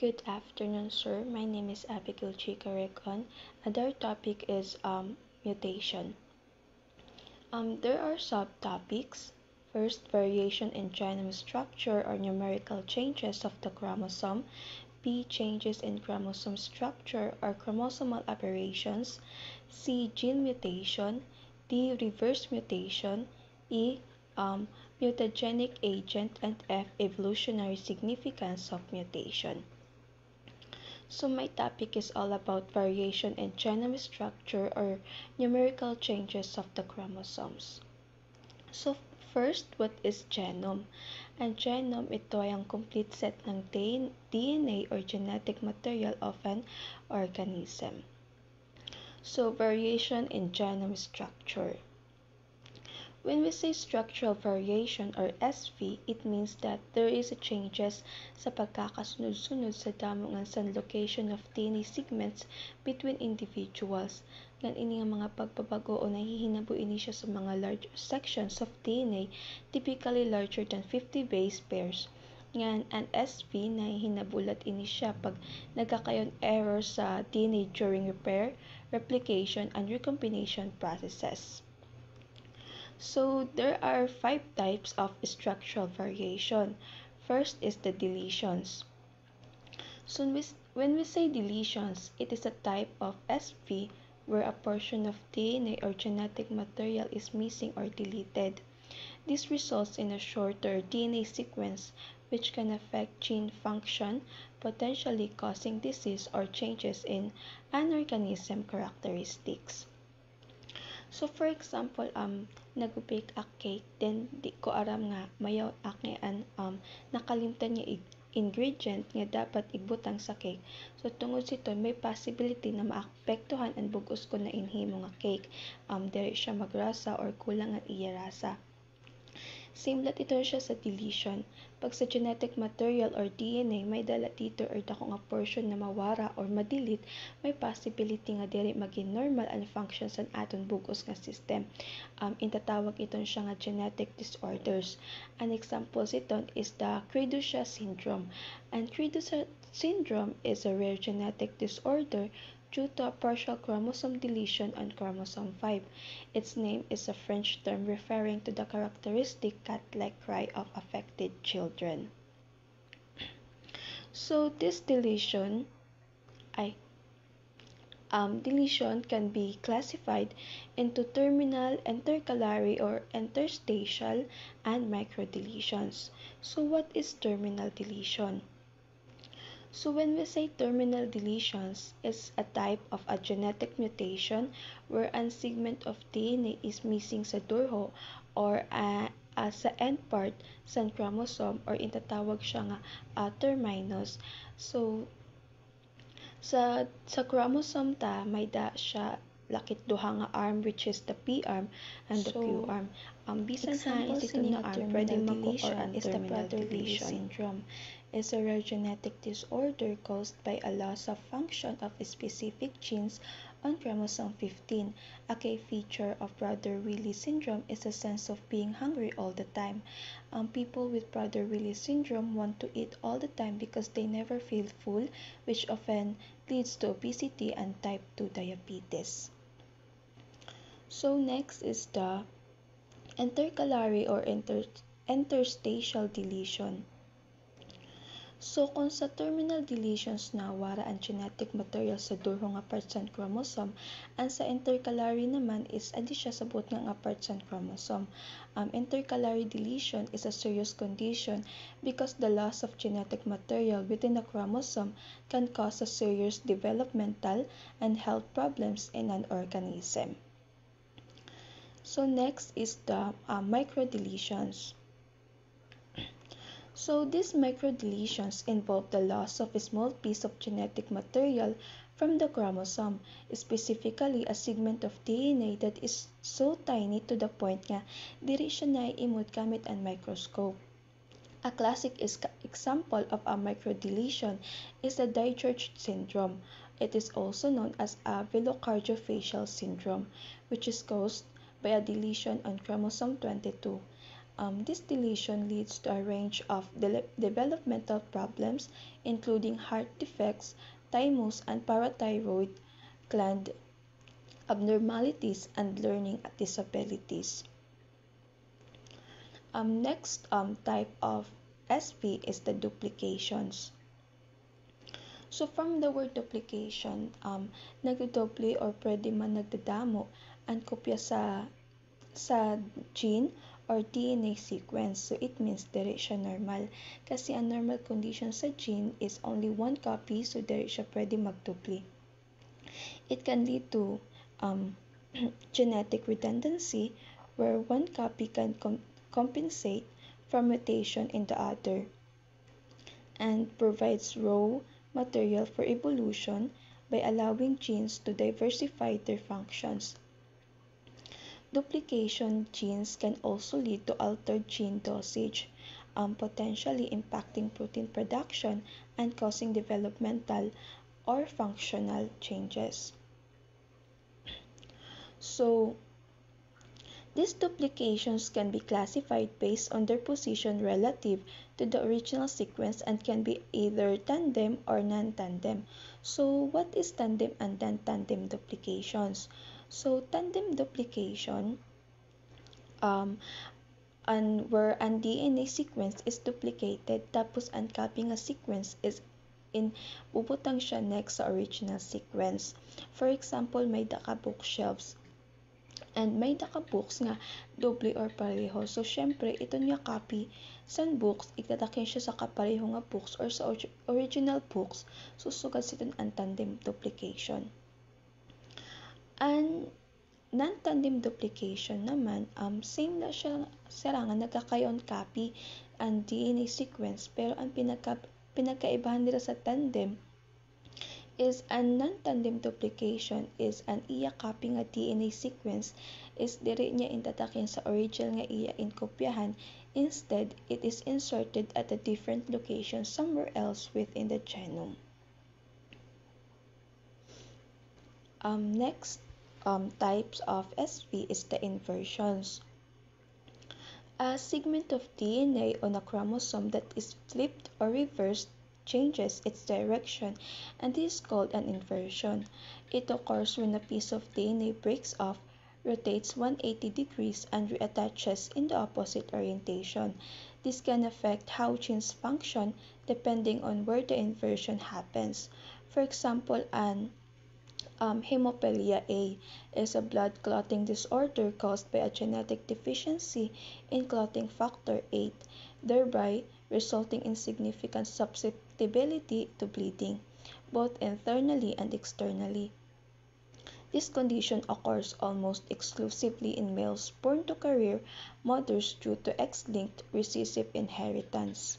Good afternoon, sir. My name is Abigail Chicarecon, and our topic is mutation. There are subtopics. First, variation in genome structure or numerical changes of the chromosome. B. Changes in chromosome structure or chromosomal aberrations. C. Gene mutation. D. Reverse mutation. E. Mutagenic agent, and F. Evolutionary significance of mutation. So my topic is all about variation in genome structure or numerical changes of the chromosomes. So first, what is genome? Ang genome, ito ay ang complete set ng DNA or genetic material of an organism. So variation in genome structure. When we say structural variation or SV, it means that there is a changes sa pagkakasunod-sunod sa damo sa location of DNA segments between individuals. Ngan ini nga mga pagbabago o nahihinabo ini siya sa mga large sections of DNA, typically larger than 50 base pairs. Ngan ang SV nahihinabulat ini siya pag nagkakayon error sa DNA during repair, replication, and recombination processes. So there are 5 types of structural variation. First is the deletions. So when we say deletions, it is a type of SV where a portion of DNA or genetic material is missing or deleted. This results in a shorter DNA sequence which can affect gene function, potentially causing disease or changes in an organism characteristics. So for example, nag-bake a cake, then di ko aram nga mayaw akngan nakalimtan niya ingredient nga dapat igbutang sa cake. So tungod siton may possibility na maapektuhan ang bugos ko na inhimo nga cake. Dili siya magrasa or kulang ang iya rasa. Similar ito siya sa deletion. Pag sa genetic material or DNA may dala dito or dako nga portion na mawara or madelete, may possibility nga dili maging normal ang functions sa aton bugos nga system. Intatawag ito siya nga genetic disorders. An example iton is the Cre-Du-Chat syndrome. And Cre-Du-Chat syndrome is a rare genetic disorder due to a partial chromosome deletion on chromosome 5. Its name is a French term referring to the characteristic cat-like cry of affected children. So this deletion can be classified into terminal, intercalary, or interstitial, and microdeletions. So what is terminal deletion? So when we say terminal deletions, it's a type of a genetic mutation where a segment of DNA is missing sa durho or sa end part sa chromosome or intatawag siya nga terminus. So sa chromosome ta may da siya lakit duha nga arm which is the P arm and the Q arm. Bisan sa ito na arm pwede mako or ang terminal deletion syndrome is a rare genetic disorder caused by a loss of function of specific genes on chromosome 15. A key feature of Prader-Willi syndrome is a sense of being hungry all the time. People with Prader-Willi syndrome want to eat all the time because they never feel full, which often leads to obesity and type 2 diabetes. So next is the intercalary or interstitial deletion. So kung sa terminal deletions na wara ang genetic material sa durho nga part sa chromosome, ang sa intercalary naman is adi siya sabot nga part sa chromosome. Intercalary deletion is a serious condition because the loss of genetic material within a chromosome can cause a serious developmental and health problems in an organism. So next is the microdeletions. So these microdeletions involve the loss of a small piece of genetic material from the chromosome, specifically a segment of DNA that is so tiny to the point nga diri siya naiimod gamit ang microscope. A classic example of a microdeletion is the Dietrich syndrome. It is also known as a velocardiofacial syndrome, which is caused by a deletion on chromosome 22. This deletion leads to a range of developmental problems, including heart defects, thymus and parathyroid gland abnormalities, and learning disabilities. Next type of SP is the duplications. So from the word duplication, nagdodoble or pwede man nagdadamo ang kopya sa gene or DNA sequence. So it means dili siya normal. Kasi ang normal condition sa gene is only one copy, so dili siya pwede magdupli. It can lead to genetic redundancy, where one copy can compensate for mutation in the other, and provides raw material for evolution by allowing genes to diversify their functions. Duplication genes can also lead to altered gene dosage, potentially impacting protein production and causing developmental or functional changes. So, these duplications can be classified based on their position relative to the original sequence and can be either tandem or non-tandem. So, what is tandem and non-tandem duplications? So, tandem duplication, where an DNA sequence is duplicated tapos ang copy nga sequence is bubutang siya next sa original sequence. For example, may ka bookshelves and may ka books nga doble or pareho. So, syempre, ito nga copy sa books, itatakin siya sa kapareho nga books or sa original books, susugad so, siton ang tandem duplication. And non-tandem duplication naman, same na siya nga nagkakayon copy ang DNA sequence, pero ang pinagkaibahan nila sa tandem is an non-tandem duplication is an iya copy nga DNA sequence is diri niya intatakin sa original nga iya inkopyahan. Instead, it is inserted at a different location somewhere else within the genome. Next types of SP is the inversions. A segment of DNA on a chromosome that is flipped or reversed changes its direction, and this is called an inversion. It occurs when a piece of DNA breaks off, rotates 180 degrees, and reattaches in the opposite orientation. This can affect how genes function depending on where the inversion happens. For example, an hemophilia A is a blood clotting disorder caused by a genetic deficiency in clotting factor 8, thereby resulting in significant susceptibility to bleeding, both internally and externally. This condition occurs almost exclusively in males born to career mothers due to X-linked recessive inheritance.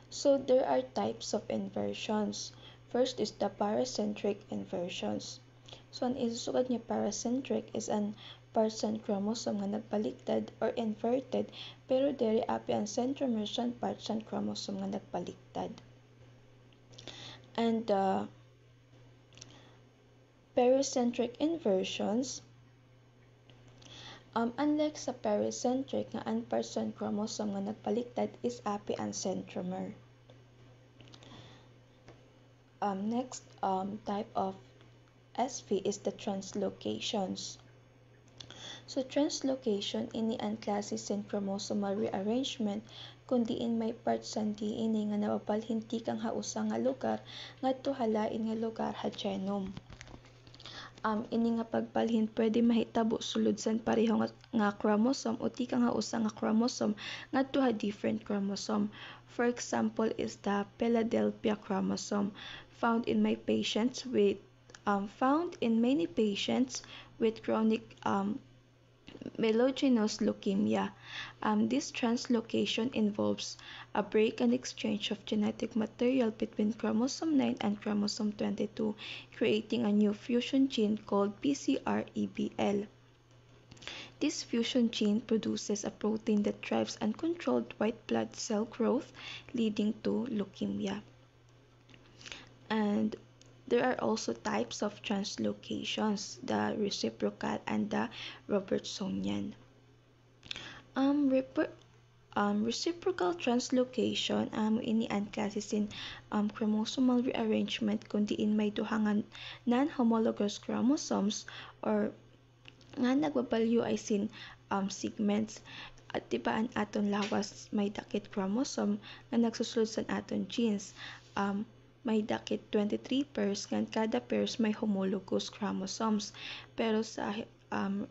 So there are types of inversions. First is the paracentric inversions. So, ang isusugad niya paracentric is an parsan chromosome nga nagbaliktad or inverted, pero diri api ang centromere siyang parsan chromosome nga nagbaliktad. And the pericentric inversions, unlike sa pericentric nga ang parsan chromosome nga nagbaliktad is api ang centromere. Next type of SP is the translocations. So, translocation ini ang klase sen chromosomal rearrangement kung diin may parts sa DNA nga nababalhinti kang hausa nga lugar ngadto halain nga lugar ha genome. Ini nga pagbalhin pwede mahitabo sulod sa pareho nga chromosome o ti kang hausa nga chromosome ngadto ha different chromosome. For example is the Philadelphia chromosome found in many patients with chronic myelogenous leukemia. This translocation involves a break and exchange of genetic material between chromosome 9 and chromosome 22, creating a new fusion gene called BCR-ABL. This fusion gene produces a protein that drives uncontrolled white blood cell growth, leading to leukemia. And there are also types of translocations, the reciprocal and the Robertsonian. Reper Reciprocal translocation inian klase sin chromosomal rearrangement kung diin may duha nga non-homologous chromosomes or nga nagbabalyo ay sin segments at tibaan aton lawas may dakit chromosome nga nagsusulod sa aton genes. May dakit 23 pairs nga kada pairs may homologous chromosomes. Pero sa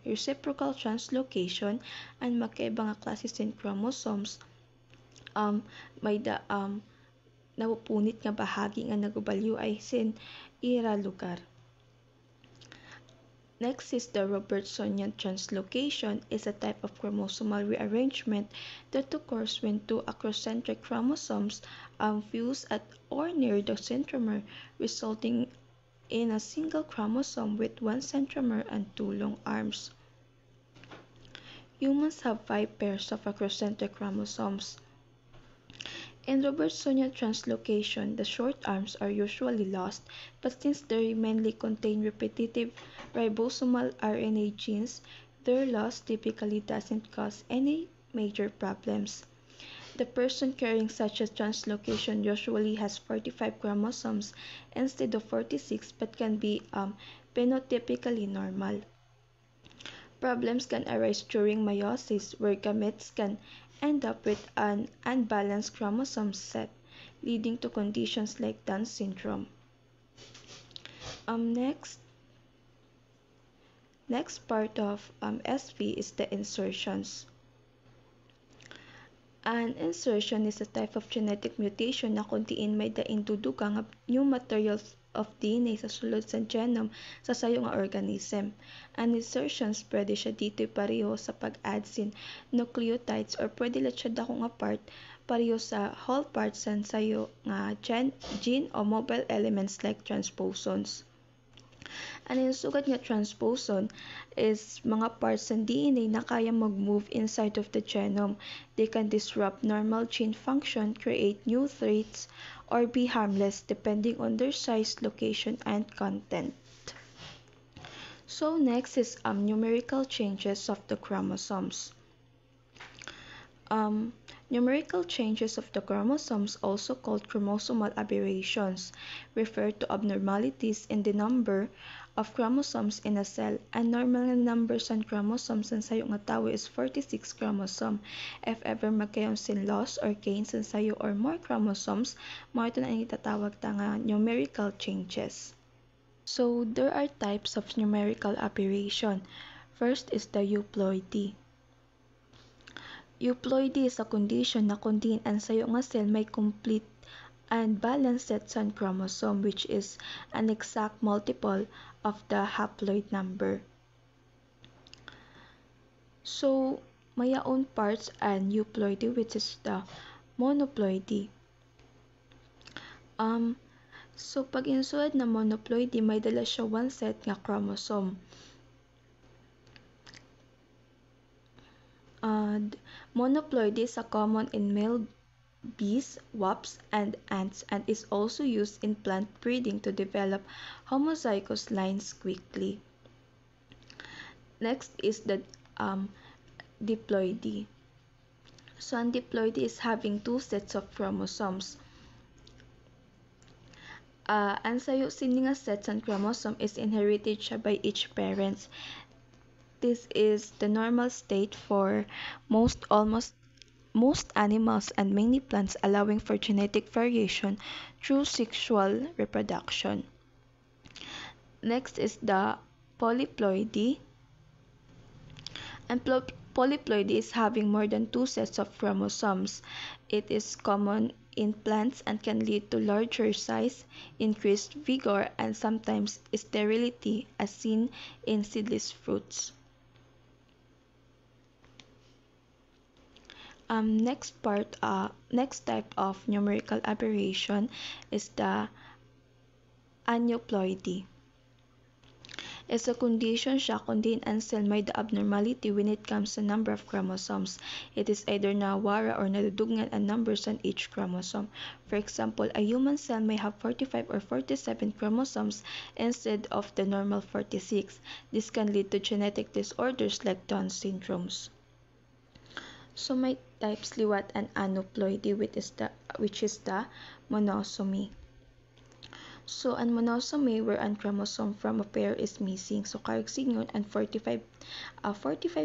reciprocal translocation ang magkaiba nga klase sin chromosomes may napupunit nga bahagi nga nagbabalyo ay sin ira lugar. Next is the Robertsonian translocation is a type of chromosomal rearrangement that occurs when two acrocentric chromosomes fuse at or near the centromere, resulting in a single chromosome with one centromere and two long arms. Humans have 5 pairs of acrocentric chromosomes. In Robertsonian translocation, the short arms are usually lost, but since they mainly contain repetitive ribosomal RNA genes, their loss typically doesn't cause any major problems. The person carrying such a translocation usually has 45 chromosomes instead of 46, but can be phenotypically normal. Problems can arise during meiosis, where gametes can end up with an unbalanced chromosome set, leading to conditions like Down syndrome. Next part of SV is the insertions. An insertion is a type of genetic mutation na kung diin may dainduduga nga new materials of DNA sa sulod sa genome sa sayo nga organism. An insertions pwede siya dito'y pareho sa pag-add sin nucleotides or pwede lang siya dako nga part pareho sa whole parts sa sayo nga gene o mobile elements like transposons. Ang insugad nga transposon is mga parts ng DNA na kaya mag-move inside of the genome. They can disrupt normal gene function, create new traits, or be harmless depending on their size, location, and content. So next is numerical changes of the chromosomes. Numerical changes of the chromosomes, also called chromosomal aberrations, refer to abnormalities in the number of chromosomes in a cell. Ang normal nga number sa chromosomes sa sayo nga tawo is 46 chromosome. If ever magkayon sin loss or gain sa sayo or more chromosomes, mo ito na itatawag ta nga numerical changes. So there are types of numerical aberration. First is the euploidy. Euploidy is a condition na kung diin ang sayo nga cell may complete and balanced set sa chromosome, which is an exact multiple of the haploid number. So mayaon parts and euploidy, which is the monoploidy. So pag insuad na monoploidy, may dala siya one set nga chromosome. Monoploidy is common in male bees, wasps, and ants, and is also used in plant breeding to develop homozygous lines quickly. Next is the diploidy. So ang diploidy is having two sets of chromosomes. Ang sayo sini nga sets ng chromosome is inherited siya by each parents. This is the normal state for most animals and many plants, allowing for genetic variation through sexual reproduction. Next is the polyploidy. And polyploidy is having more than two sets of chromosomes. It is common in plants and can lead to larger size, increased vigor, and sometimes sterility, as seen in seedless fruits. Next type of numerical aberration is the aneuploidy. It's a condition siya kung diin ang cell may the abnormality when it comes to number of chromosomes. It is either nawara or nadudugngan ang numbers on each chromosome. For example, a human cell may have 45 or 47 chromosomes instead of the normal 46. This can lead to genetic disorders like Down syndromes. So may types liwat and aneuploidy, which is the monosomy. So ang monosomy where ang chromosome from a pair is missing. So karagsignon and 45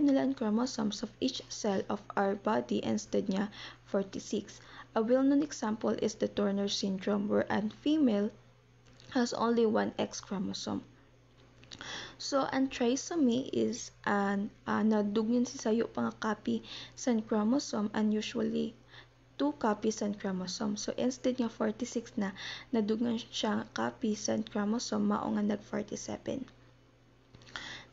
nila ang chromosomes of each cell of our body instead niya 46. A well-known example is the Turner syndrome where a female has only one X chromosome. So ang trisomy is nadugyon si sayo pa nga copy sa chromosome and usually 2 copies sa chromosome. So instead nga 46 na nadugnan siya copy sa chromosome mao nga nag 47.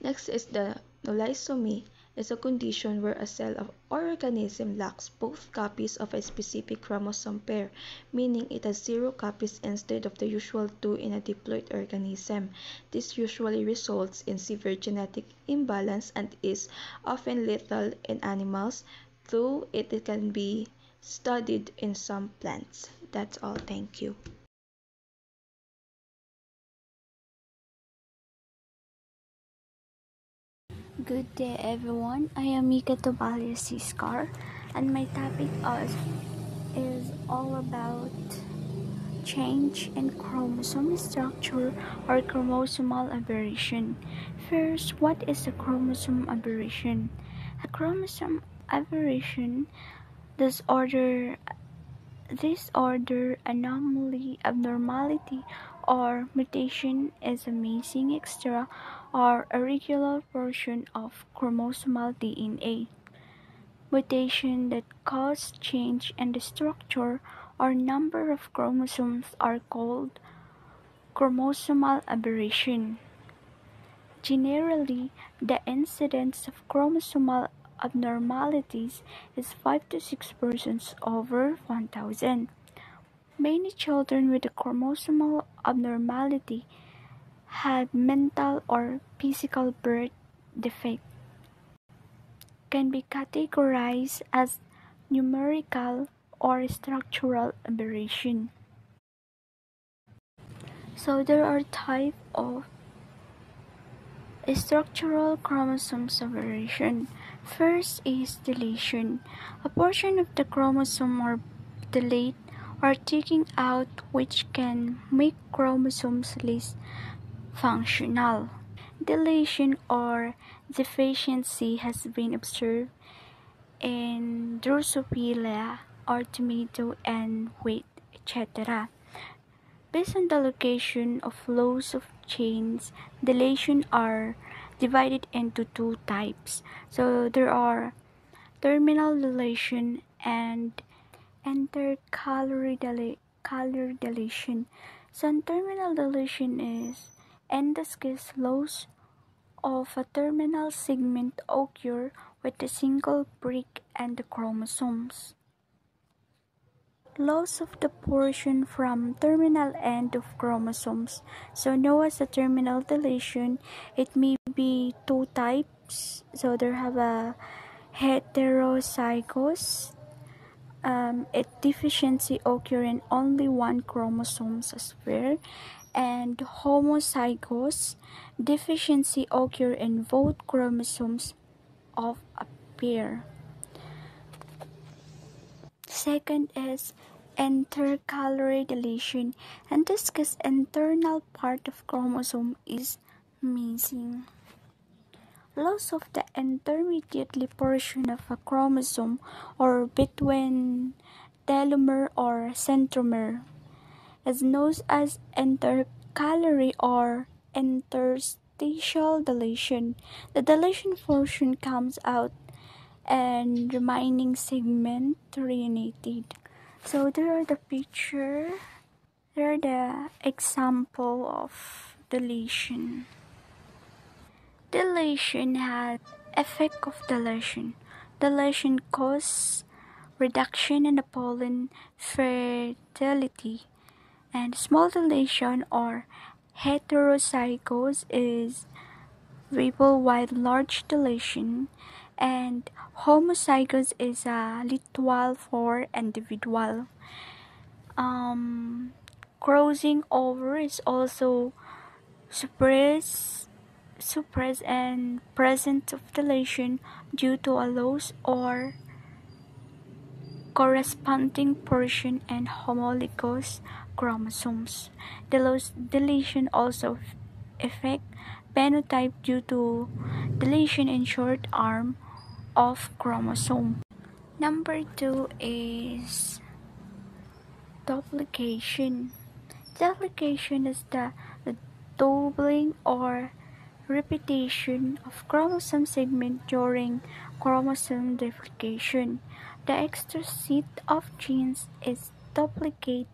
Next is the nulisomy, is a condition where a cell or organism lacks both copies of a specific chromosome pair, meaning it has 0 copies instead of the usual 2 in a diploid organism. This usually results in severe genetic imbalance and is often lethal in animals, though it can be studied in some plants. That's all. Thank you. Good day everyone, I am Mika Tobias Siskar and my topic is all about change in chromosome structure or chromosomal aberration. First, what is a chromosome aberration? A chromosome aberration disorder, anomaly, abnormality, or mutation is a missing extra or irregular portion of chromosomal DNA. Mutation that cause change in the structure or number of chromosomes are called chromosomal aberration. Generally, the incidence of chromosomal abnormalities is 5 to 6% over 1,000. Many children with a chromosomal abnormality have mental or physical birth defect, can be categorized as numerical or structural aberration. So there are types of structural chromosome aberration. First is deletion. A portion of the chromosome are delayed or taken out which can make chromosomes less functional. Deletion or deficiency has been observed in Drosophila or tomato and wheat, etc. Based on the location of loss of chains, deletion are divided into 2 types. So there are terminal deletion and intercalary deletion. So terminal deletion is in this case loss of a terminal segment occur with a single break and the chromosomes. Loss of the portion from terminal end of chromosomes, so known as a terminal deletion. It may be 2 types. So there have a heterozygous deficiency occur in only one chromosome as pair, and homozygous deficiency occur in both chromosomes of a pair. Second is intercalary deletion. In this case, internal part of chromosome is missing. Loss of the intermediate portion of a chromosome or between telomere or centromere is known as intercalary or interstitial deletion. The deletion portion comes out and remaining segment reunited. So there are the picture. There are the example of deletion. Deletion has effect of deletion. Deletion causes reduction in the pollen fertility, and small deletion or heterozygous is variable while large deletion, and homozygous is a literal for individual. Crossing over is also suppressed and presence of deletion due to a loss or corresponding portion and homologous chromosomes. Deletion also affect phenotype due to deletion in short arm of chromosome. Number 2 is duplication. Duplication is the doubling or repetition of chromosome segment during chromosome duplication. The extra set of genes is duplicate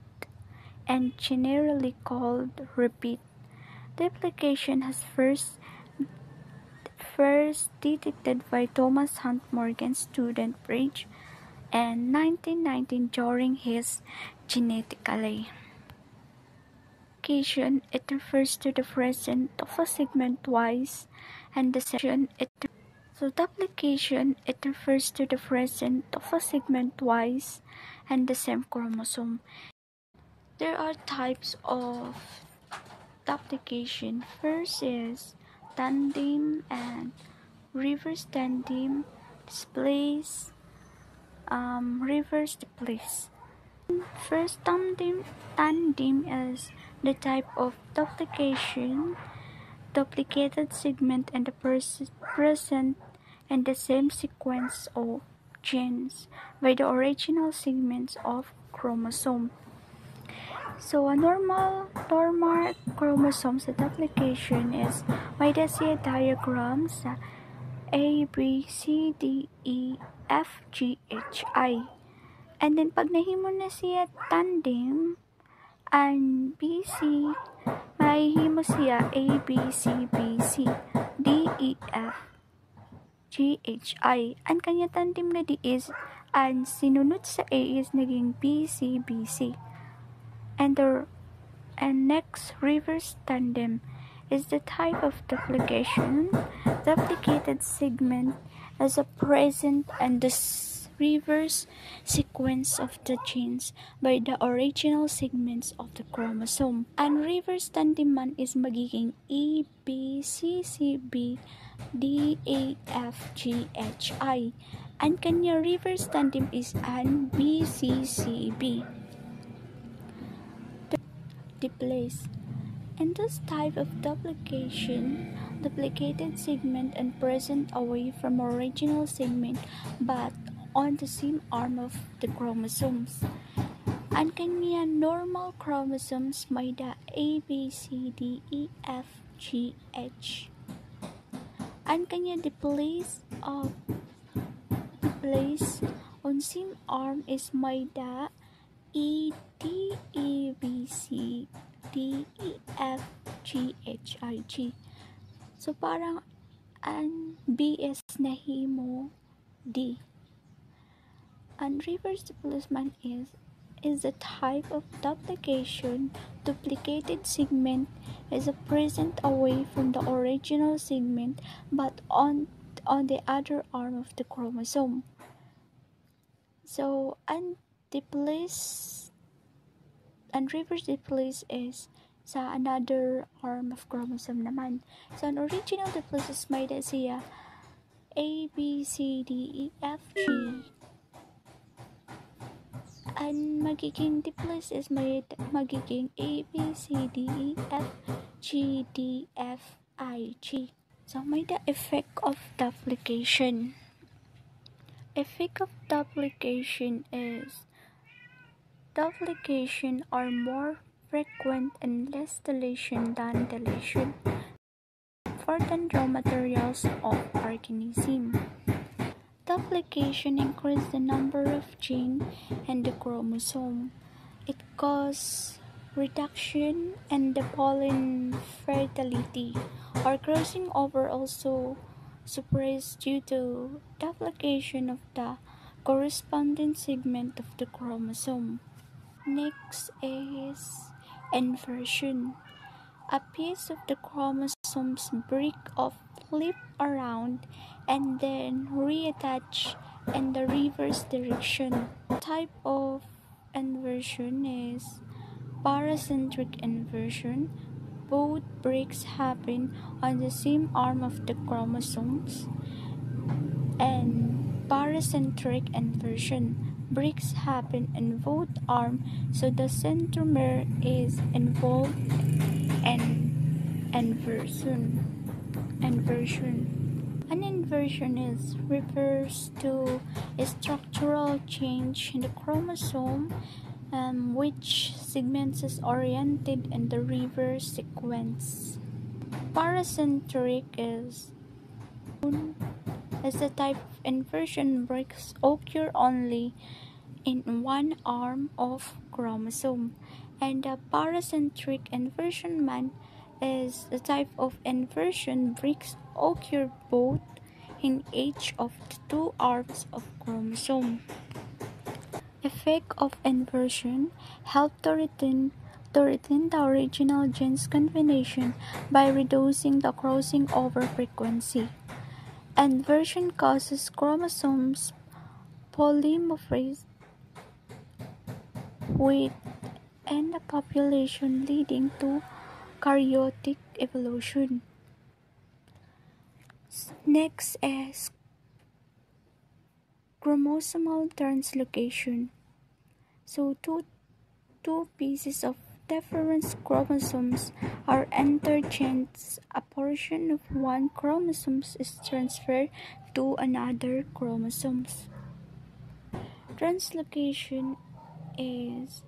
and generally called repeat. Duplication has first detected by Thomas Hunt Morgan student Bridge in 1919 during his Genetically. It refers to the presence of a segment twice and the duplication it refers to the presence of a segment twice and the same chromosome. There are types of duplication. First is tandem and reverse tandem displays, reverse displays. First, tandem is the type of duplication, duplicated segment and the present in the same sequence of genes by the original segments of chromosome. So a normal chromosome sa duplication is may siya diagram sa A, B, C, D, E, F, G, H, I. And then pag nahimo na siya tandem and BC, mahihimo siya A, B, C, B, C, D, E, F, G, H, I. Ang kanya tandem na D is, ang sinunod sa A is naging B, C, B, C. And next reverse tandem is the type of duplication. Duplicated segment is a present and the reverse sequence of the genes by the original segments of the chromosome. And reverse tandem man is magiging E, B, C, C, B, D, A, F, G, H, I. And kanya reverse tandem is an B, C, C, B. Displays. In this type of duplication, duplicated segment and present away from original segment but on the same arm of the chromosomes. Ang kanya normal chromosomes may da A, B, C, D, E, F, G, H. Ang kanya displays on same arm is may da E, D, E, B, C, D, E, F, G, H, I, G. So parang ang B is nahimo D. And reverse displacement is a type of duplication. Duplicated segment is a present away from the original segment but on the other arm of the chromosome. So reverse displace is sa another arm of chromosome naman. So an original displace is may da siya A, B, C, D, E, F, G. Ang magiging displace is magiging A, B, C, D, E, F, G, D, F, I, G. So may the effect of duplication. Effect of duplication is duplication are more frequent and less deletion than deletion. Important raw materials of organism. Duplication increases the number of genes in the chromosome. It causes reduction in the pollen fertility or crossing over also suppressed due to duplication of the corresponding segment of the chromosome. Next is inversion. A piece of the chromosomes break off, flip around, and then reattach in the reverse direction. Type of inversion is paracentric inversion. Both breaks happen on the same arm of the chromosomes. And paracentric inversion, breaks happen in both arms, so the centromere is involved in inversion. An inversion refers to a structural change in the chromosome, which segments is oriented in the reverse sequence. Paracentric is the type of inversion breaks occur only in one arm of chromosome, and the paracentric inversion is the type of inversion breaks occur both in each of the two arms of chromosome. Effect of inversion help to retain the original genes combination by reducing the crossing over frequency. Inversion causes chromosomes polymorphism within the population, leading to karyotic evolution. Next is chromosomal translocation. So two pieces of different chromosomes are interchanged. A portion of one chromosome is transferred to another chromosome. Translocation is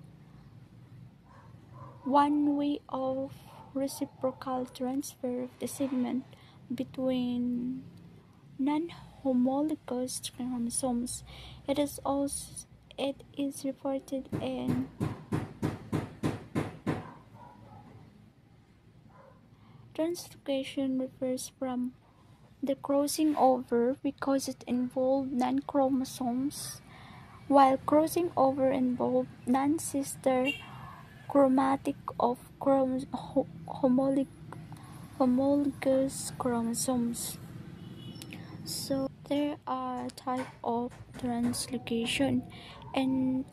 one way of reciprocal transfer of the segment between non-homologous chromosomes. It is reported in translocation refers from the crossing over because it involved non-chromosomes, while crossing over involved non-sister chromatic of homologous chromosomes. So there are types of translocation and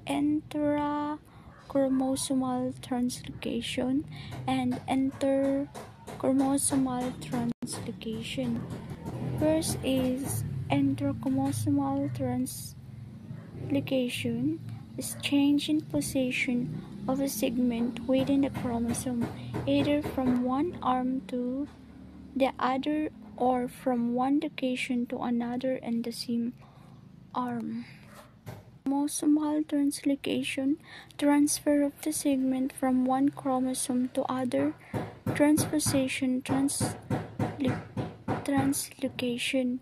intrachromosomal translocation and interchromosomal translocation. First is intrachromosomal translocation, is change in position of a segment within the chromosome, either from one arm to the other or from one location to another in the same arm. Chromosomal translocation, transfer of the segment from one chromosome to other. Transposition, translocation.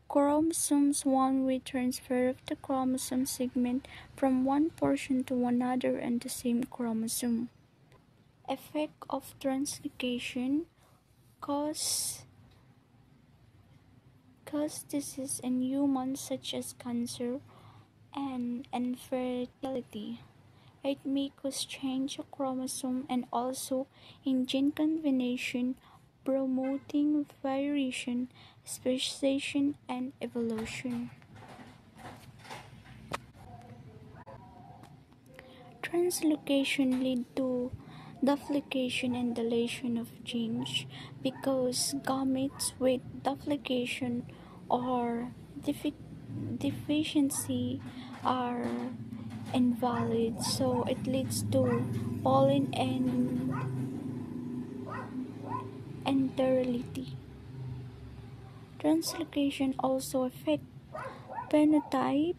Chromosomes one-way transfer of the chromosome segment from one portion to another in the same chromosome. Effect of translocation cause disease in humans such as cancer and infertility. It may cause change of chromosome and also in gene combination, promoting variation, speciation, and evolution. Translocation lead to duplication and deletion of genes because gametes with duplication or deficiency are invalid, so it leads to pollen and sterility. Translocation also affect phenotype,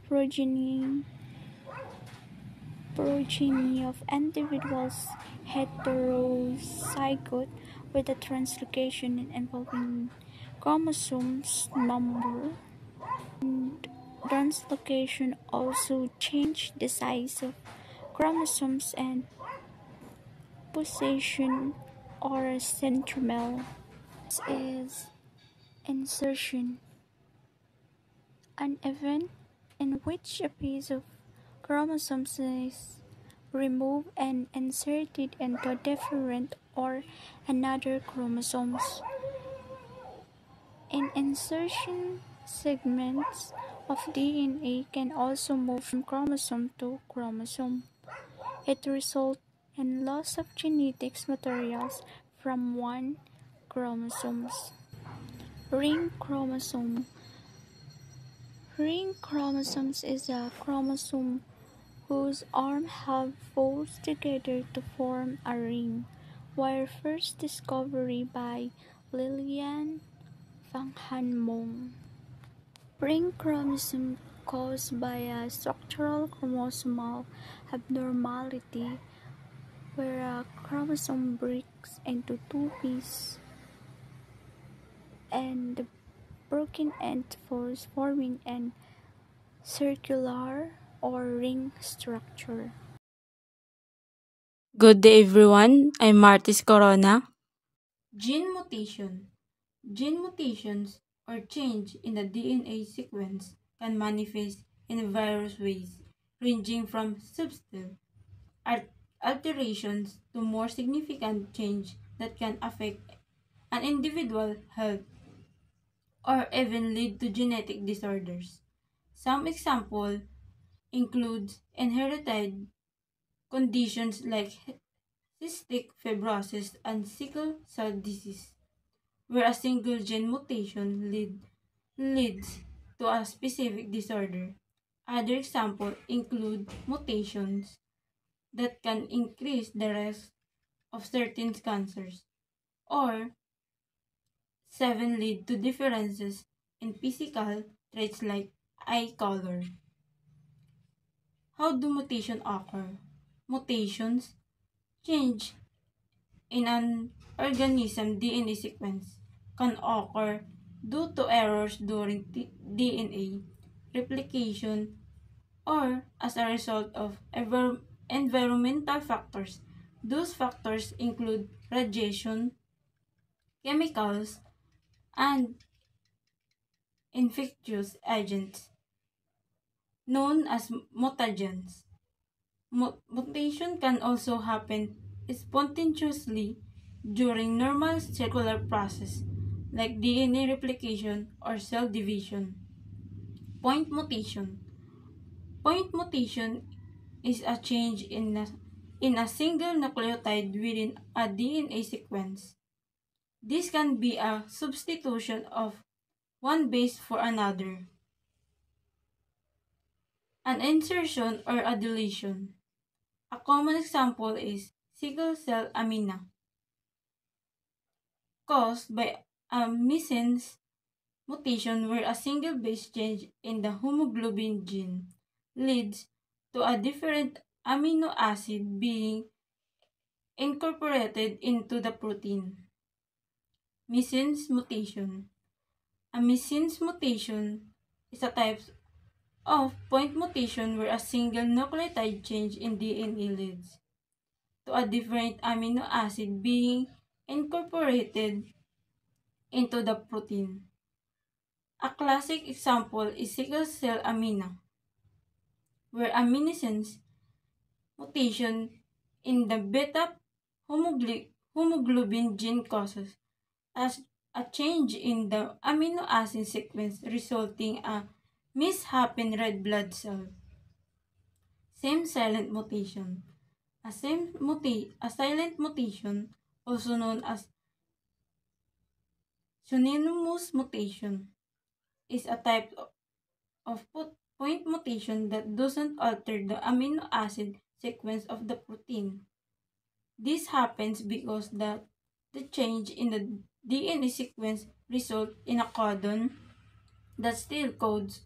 progeny of individuals heterozygote with a translocation involving chromosomes number. And translocation also change the size of chromosomes and position or centromere. This is insertion, an event in which a piece of chromosomes is removed and inserted into a different or another chromosomes. In insertion, segments of DNA can also move from chromosome to chromosome. It results in loss of genetic materials from one chromosomes. Ring chromosome Ring chromosomes is a chromosome whose arms have folds together to form a ring, were first discovered by Lilian van Hanmong. Ring chromosome caused by a structural chromosomal abnormality where a chromosome breaks into two pieces and the broken end forms forming an circular or ring structure. Good day everyone, I'm Martis Corona. Gene mutation. Gene mutations or change in the DNA sequence can manifest in various ways, ranging from subtle alterations to more significant change that can affect an individual's health or even lead to genetic disorders. Some examples include inherited conditions like cystic fibrosis and sickle cell disease, where a single gene mutation leads to a specific disorder. Other examples include mutations that can increase the risk of certain cancers, or seven lead to differences in physical traits like eye color. How do mutations occur? Mutations change in an organism DNA sequence can occur due to errors during DNA replication or as a result of environmental factors. Those factors include radiation, chemicals, and infectious agents known as mutagens. Mutation can also happen spontaneously during normal cellular process like DNA replication or cell division. Point mutation. Point mutation is a change in a single nucleotide within a DNA sequence. This can be a substitution of one base for another, an insertion or a deletion. A common example is sickle cell anemia, caused by a missense mutation where a single base change in the hemoglobin gene leads to a different amino acid being incorporated into the protein. Missense mutation. A missense mutation is a type of point mutation where a single nucleotide change in DNA leads to a different amino acid being incorporated into the protein. A classic example is sickle cell anemia, where a missense mutation in the beta hemoglobin gene causes as a change in the amino acid sequence resulting a mishap in red blood cell. Same silent mutation. A silent mutation, also known as synonymous mutation, is a type of point mutation that doesn't alter the amino acid sequence of the protein. This happens because the change in the DNA sequence results in a codon that still codes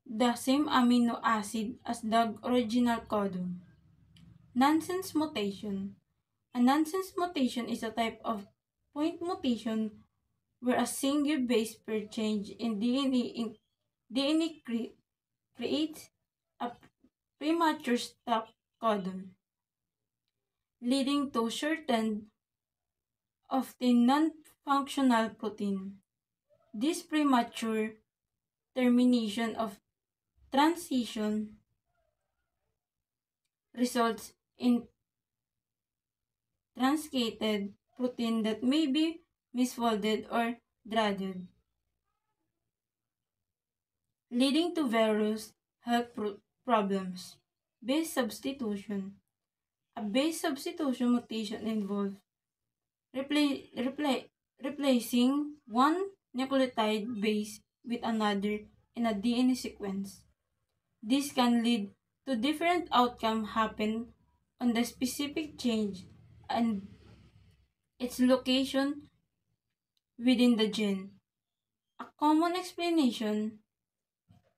the same amino acid as the original codon. Nonsense mutation. A nonsense mutation is a type of point mutation where a single base pair change in DNA creates a premature stop codon, leading to shortened of the non-functional protein. This premature termination of transition results in truncated protein that may be misfolded or dreaded, leading to various health problems. Base substitution. A base substitution mutation involves replacing one nucleotide base with another in a DNA sequence. This can lead to different outcomes happen on the specific change and its location within the gene. A common explanation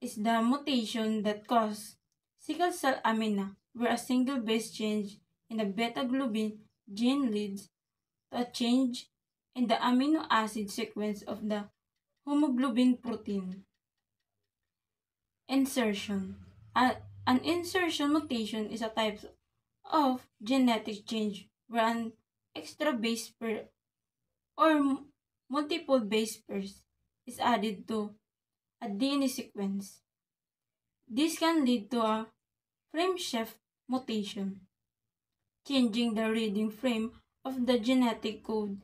is the mutation that causes sickle cell anemia, where a single base change in the beta globin gene leads to a change in the amino acid sequence of the hemoglobin protein. Insertion. An insertion mutation is a type of genetic change where an extra base pair or multiple base pairs is added to a DNA sequence. This can lead to a frame shift mutation, changing the reading frame of the genetic code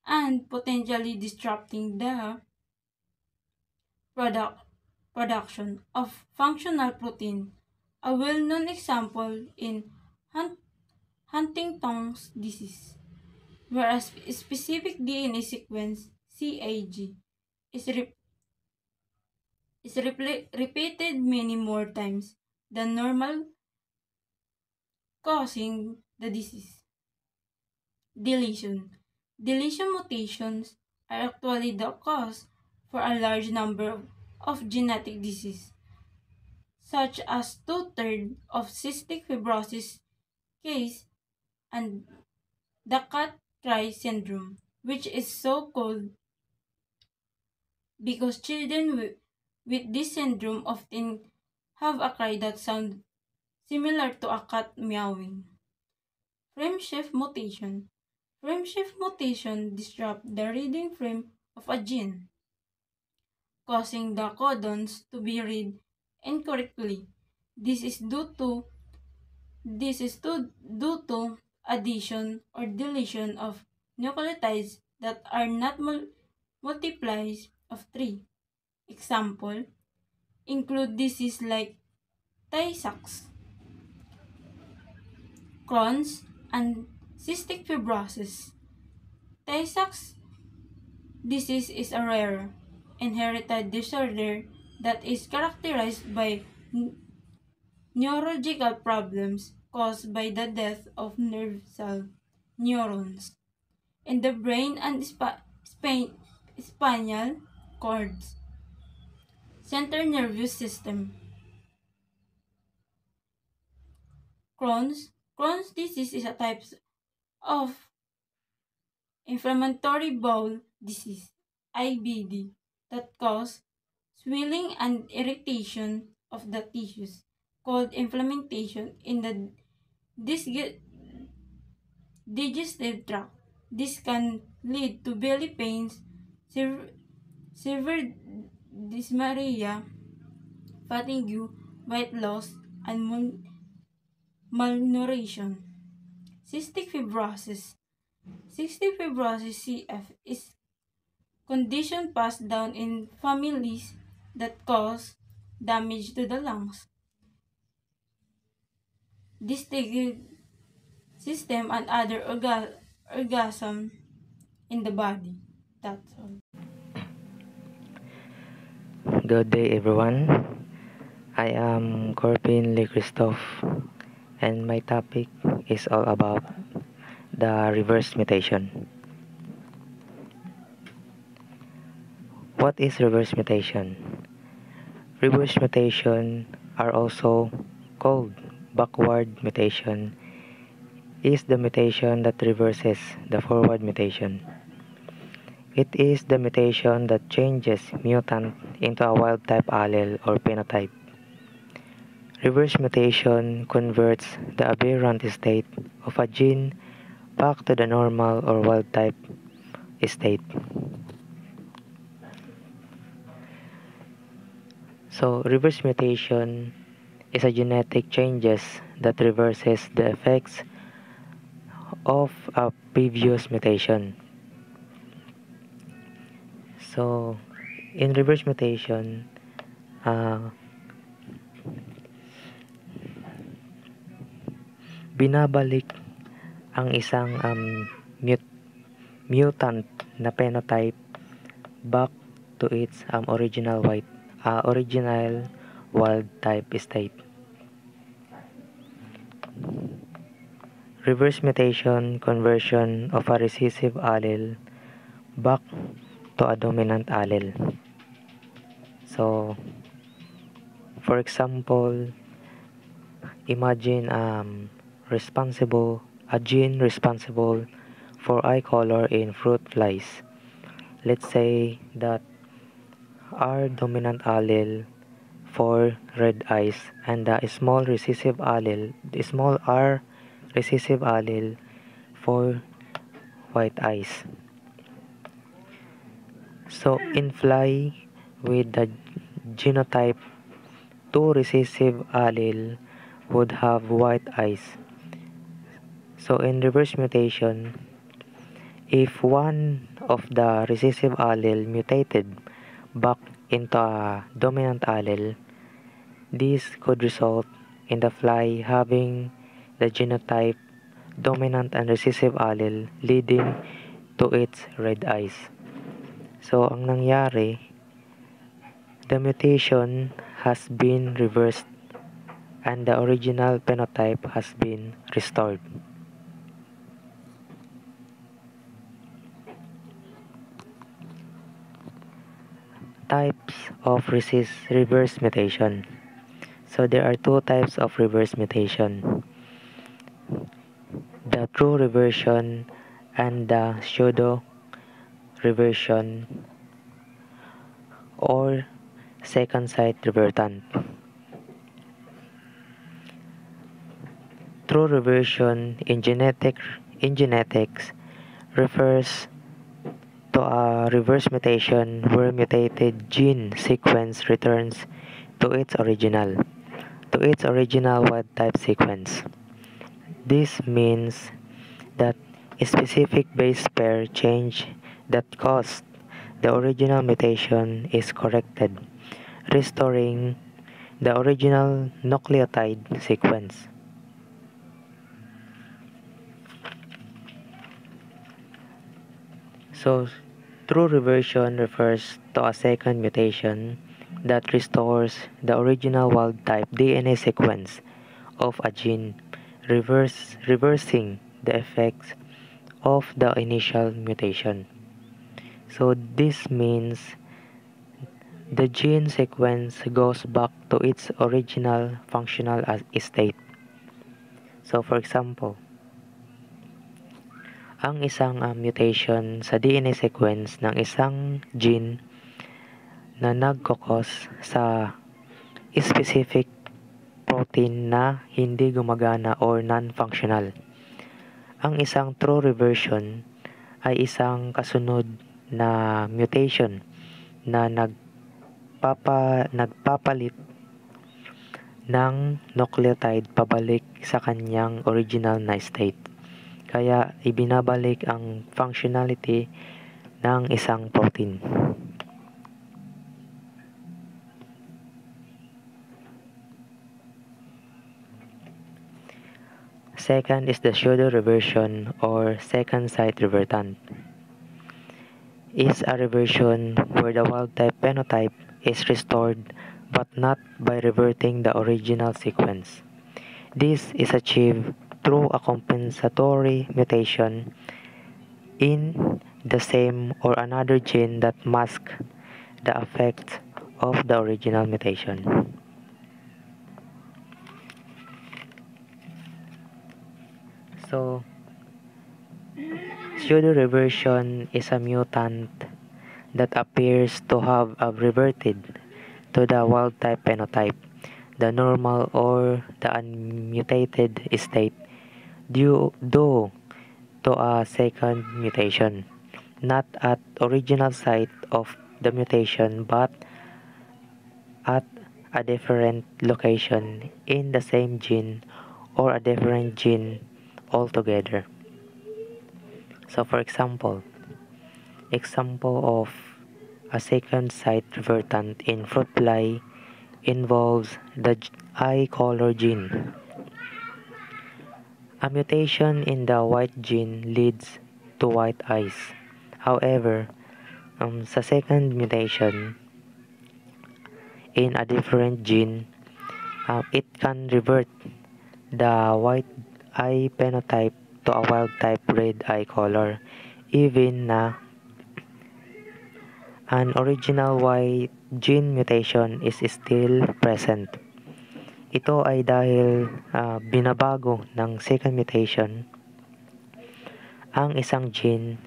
and potentially disrupting the product, production of functional protein. A well-known example in Huntington's disease, where a specific DNA sequence, CAG, is, repeated many more times than normal, causing the disease. Deletion. Deletion mutations are actually the cause for a large number of genetic diseases, such as two-thirds of cystic fibrosis case and the cat-cry syndrome, which is so called because children with this syndrome often have a cry that sounds similar to a cat meowing. Frameshift mutation. Frameshift mutation disrupt the reading frame of a gene, causing the codons to be read incorrectly. This is due to addition or deletion of nucleotides that are not multiplies of 3. Example include disease like Tay-Sachs, Crohn's, and cystic fibrosis. Tay-Sachs disease is a rare, inherited disorder that is characterized by neurological problems caused by the death of nerve cell neurons in the brain and spinal cords, central nervous system. Crohn's disease is a type of inflammatory bowel disease, IBD, that cause swelling and irritation of the tissues called inflammation in the digestive tract. This can lead to belly pains, severe dysphoria, fatigue, weight loss, and malnutrition. Cystic fibrosis. Cystic fibrosis (CF) is condition passed down in families that cause damage to the lungs, digestive system, and other orgasm in the body. That's all. Good day, everyone. I am Corbin Lee Christophe, and my topic is all about the reverse mutation. What is reverse mutation? Reverse mutation are also called backward mutation is the mutation that reverses the forward mutation. It is the mutation that changes mutant into a wild-type allele or phenotype. Reverse mutation converts the aberrant state of a gene back to the normal or wild-type state. So, reverse mutation is a genetic changes that reverses the effects of a previous mutation. So, in reverse mutation, binabalik ang isang mutant na phenotype back to its original original wild type state. Reverse mutation, conversion of a recessive allele back to a dominant allele. So, for example, imagine a gene responsible for eye color in fruit flies. Let's say that R dominant allele for red eyes and the small recessive allele, the small r recessive allele for white eyes. So in fly with the genotype 2 recessive allele would have white eyes. So in reverse mutation, if one of the recessive allele mutated back into a dominant allele, this could result in the fly having the genotype dominant and recessive allele leading to its red eyes. So ang nangyari, the mutation has been reversed and the original phenotype has been restored. Types of reverse mutation. So there are two types of reverse mutation: the true reversion and the pseudo reversion or second site revertant. True reversion in genetics refers to a reverse mutation where mutated gene sequence returns to its original wild type sequence. This means that a specific base pair change that caused the original mutation is corrected, restoring the original nucleotide sequence. So, true reversion refers to a second mutation that restores the original wild type DNA sequence of a gene, reversing the effects of the initial mutation. So this means the gene sequence goes back to its original functional state. So for example, ang isang mutation sa DNA sequence ng isang gene na nagkakos sa specific protein na hindi gumagana or non-functional. Ang isang true reversion ay isang kasunod na mutation na nagpapalit ng nucleotide pabalik sa kanyang original na state. Kaya ibinabalik ang functionality ng isang protein. Second is the pseudo reversion or second site revertant. Is a reversion where the wild type phenotype is restored but not by reverting the original sequence. This is achieved through a compensatory mutation in the same or another gene that masks the effect of the original mutation. So, pseudo-reversion is a mutant that appears to have reverted to the wild-type phenotype, the normal or the unmutated state, due to a second mutation, not at original site of the mutation but at a different location in the same gene or a different gene altogether. So for example of a second site revertant in fruit fly involves the eye color gene. A mutation in the white gene leads to white eyes. However, sa second mutation, in a different gene, it can revert the white eye phenotype to a wild type red eye color, even na an original white gene mutation is still present. Ito ay dahil binabago ng second mutation ang isang gene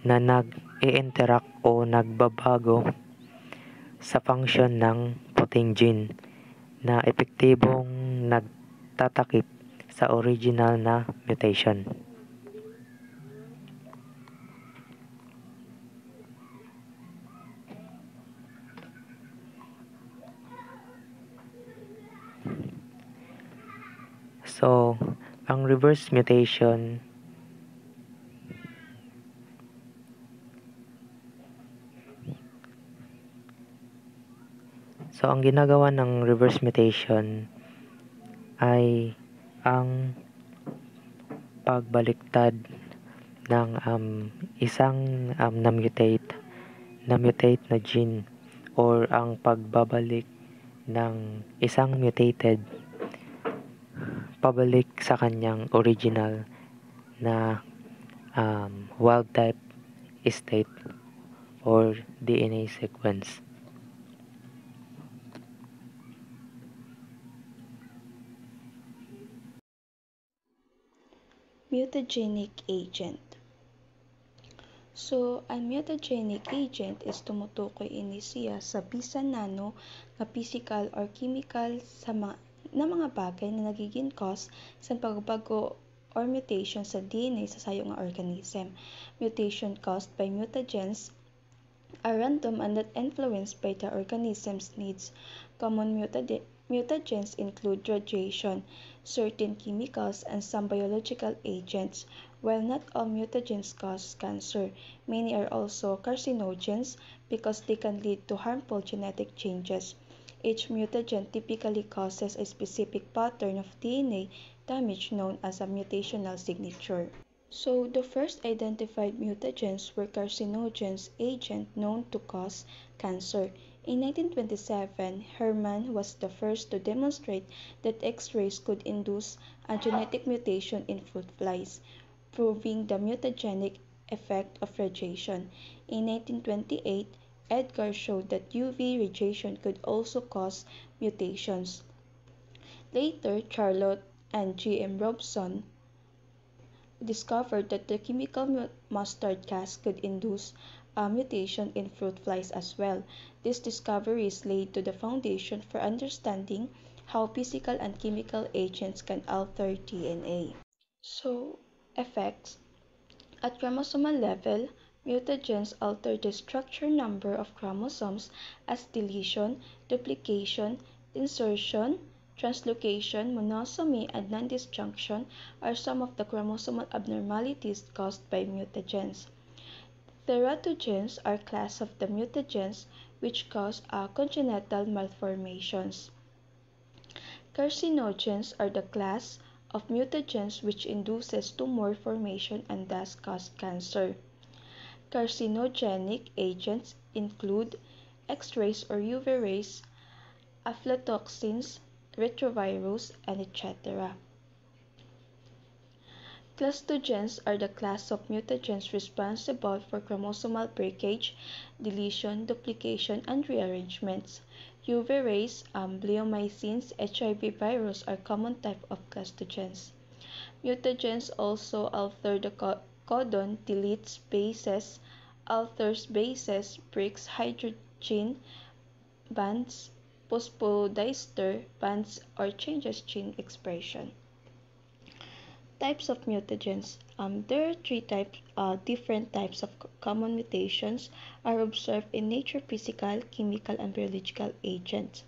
na nag-i-interact o nagbabago sa function ng puting gene na epektibong nagtatakip sa original na mutation. So, ang reverse mutation ang ginagawa ng reverse mutation ay ang pagbaliktad ng isang na-mutate na gene or ang pagbabalik ng isang mutated pabalik sa kanyang original na wild type state or DNA sequence. Mutagenic agent. So, ang mutagenic agent is tumutukoy ini siya sa bisan nano nga physical or chemical na mga bagay na nagiging cause sa pagbago or mutation sa DNA sa sayo nga organism. Mutation caused by mutagens are random and not influenced by the organism's needs. Common mutagens include radiation, certain chemicals, and some biological agents. While not all mutagens cause cancer, many are also carcinogens because they can lead to harmful genetic changes. Each mutagen typically causes a specific pattern of DNA damage known as a mutational signature. So, the first identified mutagens were carcinogens agent known to cause cancer. In 1927, Hermann was the first to demonstrate that X-rays could induce a genetic mutation in fruit flies, proving the mutagenic effect of radiation. In 1928, Edgar showed that UV radiation could also cause mutations. Later, Charlotte and G.M. Robson discovered that the chemical mustard gas could induce a mutation in fruit flies as well. These discoveries laid to the foundation for understanding how physical and chemical agents can alter DNA. So, effects. At chromosomal level, mutagens alter the structure number of chromosomes as deletion, duplication, insertion, translocation, monosomy, and non-disjunction are some of the chromosomal abnormalities caused by mutagens. Teratogens are class of the mutagens which cause congenital malformations. Carcinogens are the class of mutagens which induces tumor formation and thus cause cancer. Carcinogenic agents include X-rays or UV rays, aflatoxins, retrovirus, and etc. Clastogens are the class of mutagens responsible for chromosomal breakage, deletion, duplication, and rearrangements. UV rays, bleomycins, HIV virus are common type of clastogens. Mutagens also alter the codon, deletes bases, alters bases, breaks hydrogen bonds, phosphodiester bonds, or changes gene expression. Types of mutagens. There are three different types of common mutations are observed in nature: physical, chemical, and biological agents.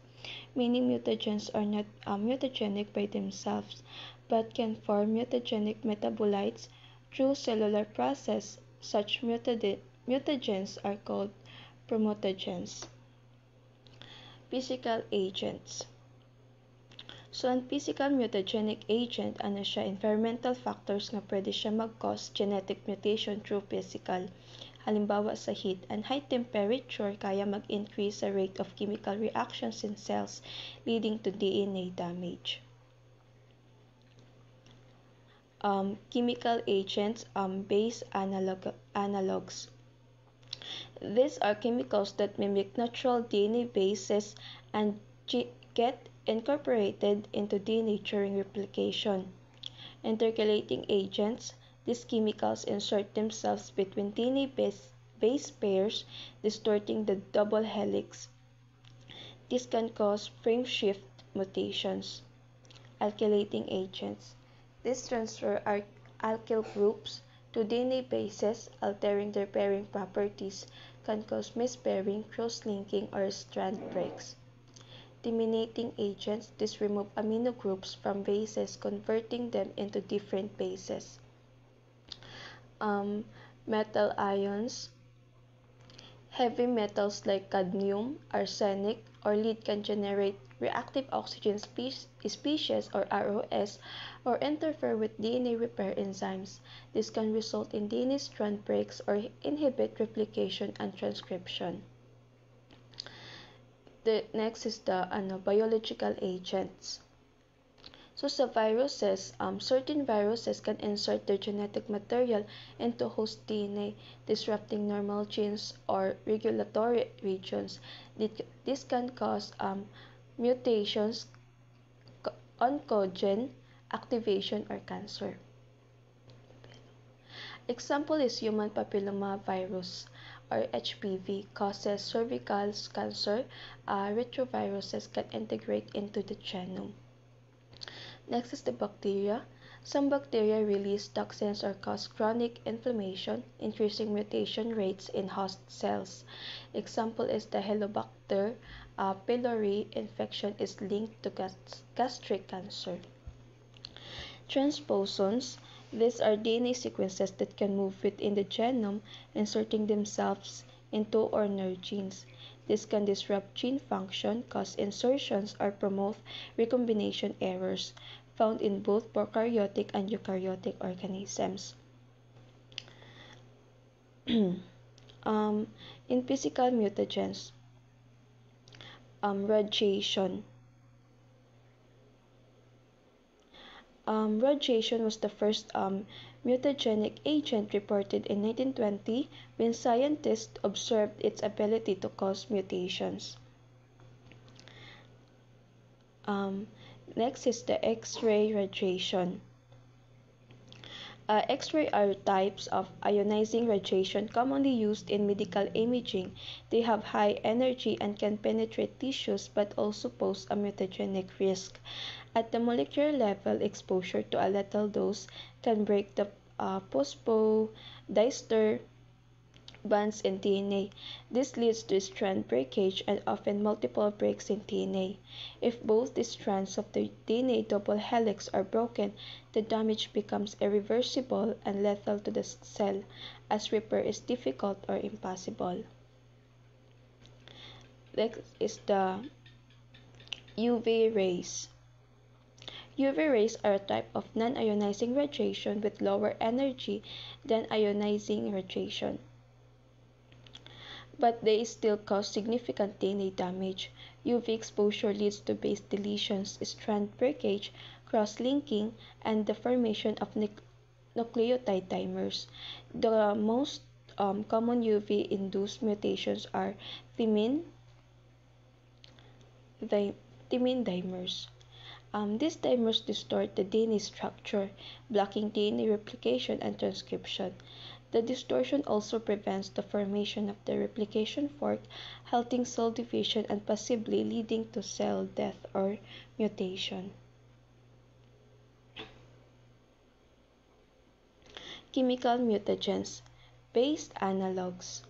Many mutagens are not mutagenic by themselves, but can form mutagenic metabolites through cellular process. Such mutagens are called promutagens. Physical agents. So, ang physical mutagenic agent, siya, environmental factors nga pwede siya mag-cause genetic mutation through physical. halimbawa sa heat, and high temperature kaya mag-increase sa rate of chemical reactions in cells leading to DNA damage. Chemical agents, base analogs. These are chemicals that mimic natural DNA bases and get incorporated into DNA during replication. Intercalating agents, these chemicals insert themselves between DNA base pairs, distorting the double helix. This can cause frame shift mutations. Alkylating agents. These transfer alkyl groups to DNA bases, altering their pairing properties, can cause mispairing, cross-linking, or strand breaks. Deaminating agents, these remove amino groups from bases, converting them into different bases. Metal ions. Heavy metals like cadmium, arsenic, or lead can generate reactive oxygen species or ROS or interfere with DNA repair enzymes. This can result in DNA strand breaks or inhibit replication and transcription. The next is the biological agents. So sa viruses, certain viruses can insert their genetic material into host DNA, disrupting normal genes or regulatory regions. This can cause mutations, oncogene activation, or cancer. Example is human papilloma virus or HPV causes cervical cancer. Retroviruses can integrate into the genome. Next is the bacteria. Some bacteria release toxins or cause chronic inflammation, increasing mutation rates in host cells. Example is the Helicobacter pylori infection is linked to gastric cancer. Transposons. These are DNA sequences that can move within the genome, inserting themselves into or near genes. This can disrupt gene function, cause insertions, or promote recombination errors found in both prokaryotic and eukaryotic organisms. In physical mutagens, radiation. Radiation was the first mutagenic agent reported in 1920 when scientists observed its ability to cause mutations. Next is the X-ray radiation. X-ray are types of ionizing radiation commonly used in medical imaging. They have high energy and can penetrate tissues but also pose a mutagenic risk. At the molecular level, exposure to a lethal dose can break the phosphodiester bonds in DNA. This leads to strand breakage and often multiple breaks in DNA. If both the strands of the DNA double helix are broken, the damage becomes irreversible and lethal to the cell, as repair is difficult or impossible. Next is the UV rays. UV rays are a type of non-ionizing radiation with lower energy than ionizing radiation, but they still cause significant DNA damage. UV exposure leads to base deletions, strand breakage, cross-linking, and the formation of nucleotide dimers. The most common UV-induced mutations are thymine dimers. These dimers distort the DNA structure, blocking DNA replication and transcription. The distortion also prevents the formation of the replication fork, halting cell division and possibly leading to cell death or mutation. Chemical mutagens. Base analogs.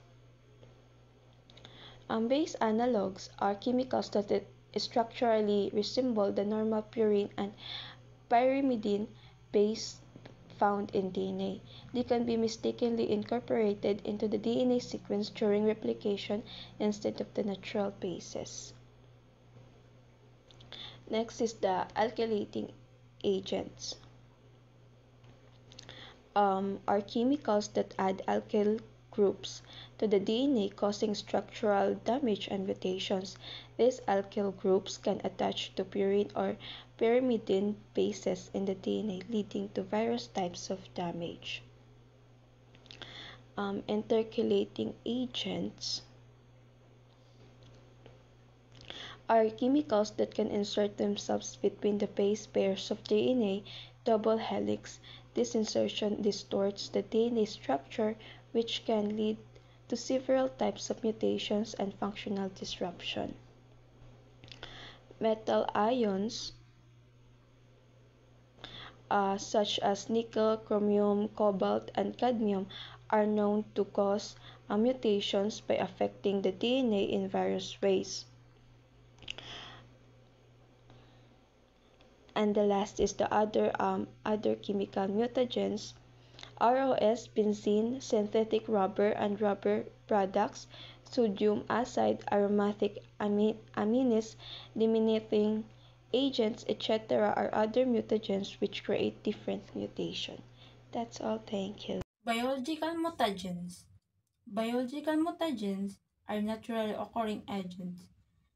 Base analogs are chemicals that structurally resemble the normal purine and pyrimidine base found in DNA. They can be mistakenly incorporated into the DNA sequence during replication instead of the natural bases. Next is the alkylating agents. Are chemicals that add alkyl groups to the DNA, causing structural damage and mutations. These alkyl groups can attach to purine or pyrimidine bases in the DNA, leading to various types of damage. Intercalating agents are chemicals that can insert themselves between the base pairs of DNA double helix. This insertion distorts the DNA structure, which can lead to several types of mutations and functional disruption. Metal ions such as nickel, chromium, cobalt, and cadmium are known to cause mutations by affecting the DNA in various ways. And the last is the other chemical mutagens. ROS, benzene, synthetic rubber and rubber products, sodium azide, aromatic amines, limiting agents, etc. are other mutagens which create different mutation. That's all. Thank you. Biological mutagens. Biological mutagens are naturally occurring agents,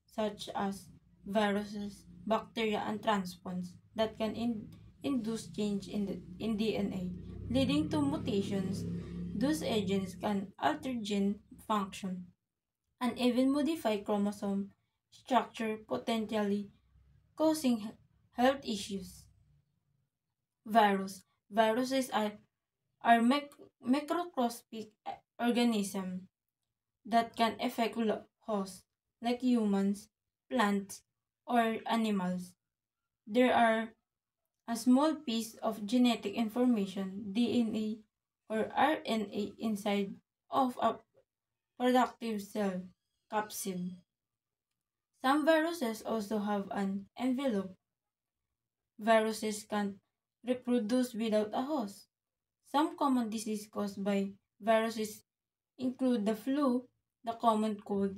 such as viruses, bacteria, and transplants that can induce change in DNA, leading to mutations. Those agents can alter gene function and even modify chromosome structure, potentially causing health issues. Viruses are microscopic organisms that can affect hosts like humans, plants, or animals. There are a small piece of genetic information, DNA or RNA, inside of a productive cell capsid. Some viruses also have an envelope. Viruses can't reproduce without a host. Some common diseases caused by viruses include the flu, the common cold,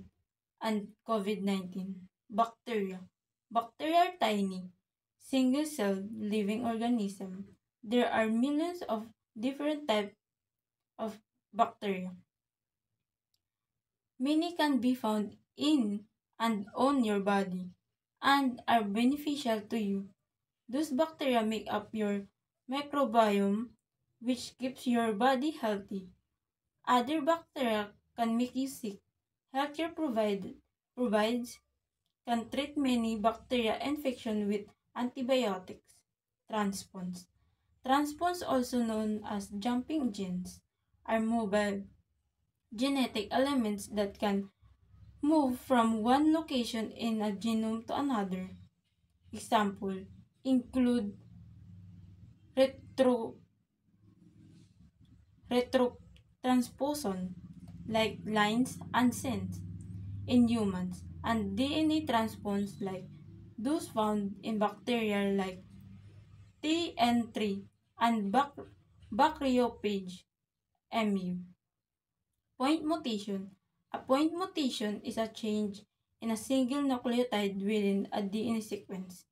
and COVID-19. Bacteria. Bacteria are tiny, single-celled living organisms. There are millions of different types of bacteria. Many can be found in and on your body and are beneficial to you. Those bacteria make up your microbiome, which keeps your body healthy. Other bacteria can make you sick. Healthcare provides can treat many bacteria infection with antibiotics. Transplants. Transplants, also known as jumping genes, are mobile genetic elements that can move from one location in a genome to another. Example include retro retrotransposon, like lines and sense in humans, and DNA transposons like those found in bacteria like TN3 and bacteriophage MU. Point mutation. A point mutation is a change in a single nucleotide within a DNA sequence.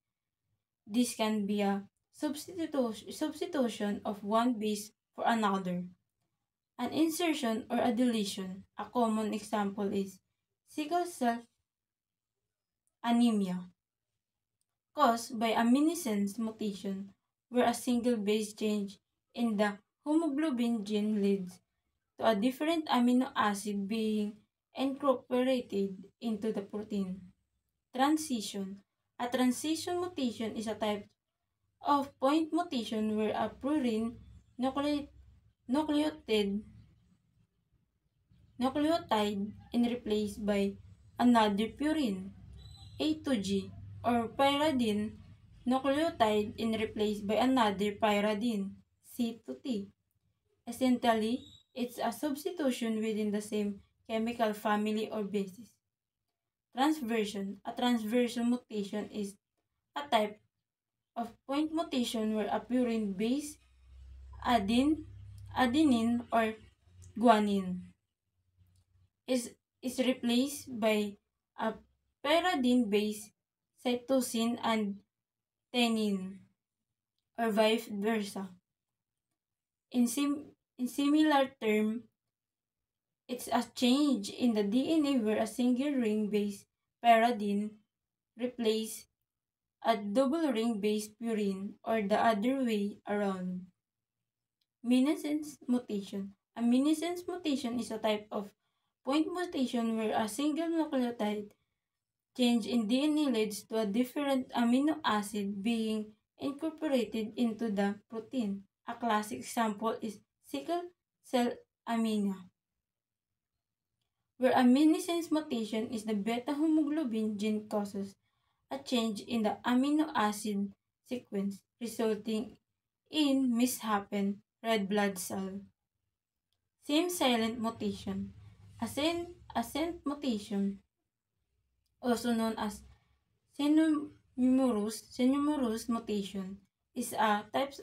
This can be a substitution of one base for another, an insertion, or a deletion. A common example is sickle cell anemia, caused by a minisense mutation, where a single base change in the hemoglobin gene leads to a different amino acid being incorporated into the protein. Transition. A transition mutation is a type of point mutation where a purine nucleotide is replaced by another purine, A to G, or pyridine nucleotide is replaced by another pyridine, C to T. Essentially, it's a substitution within the same chemical family or basis. Transversion. A transversion mutation is a type of point mutation where a purine base, adenine, or guanine is replaced by a pyridine base, cytosine, and thymine, or vice versa. In similar term, It's a change in the DNA where a single ring-based pyridine replaces a double ring-based purine or the other way around. Missense mutation. A missense mutation is a type of point mutation where a single nucleotide change in DNA leads to a different amino acid being incorporated into the protein. A classic example is sickle cell anemia, where a missense mutation is the beta hemoglobin gene causes a change in the amino acid sequence, resulting in misshapen red blood cell. Same silent mutation. Ascent mutation, also known as Synomerous mutation, is a type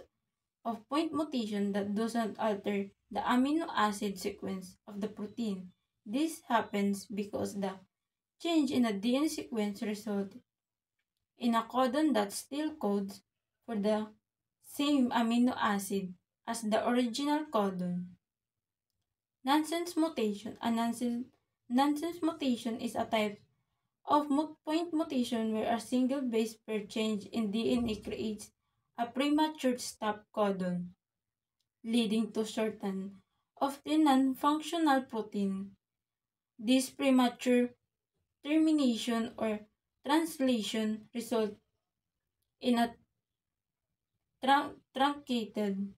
of point mutation that doesn't alter the amino acid sequence of the protein. This happens because the change in the DNA sequence results in a codon that still codes for the same amino acid as the original codon. Nonsense mutation. Nonsense mutation is a type of point mutation where a single base pair change in DNA creates a premature stop codon, leading to shorten of the non-functional protein. This premature termination or translation result in a truncated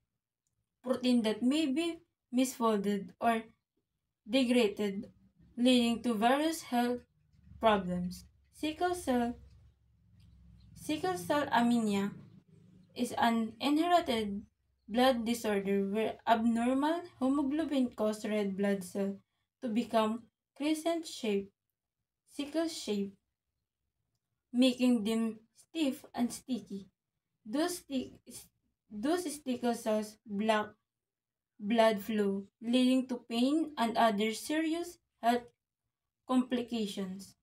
protein that may be misfolded or degraded, leading to various health problems. Sickle cell anemia is an inherited blood disorder where abnormal hemoglobin causes red blood cells to become crescent shaped, sickle shaped, making them stiff and sticky. Those, sti- those sickle cells block blood flow, leading to pain and other serious health complications.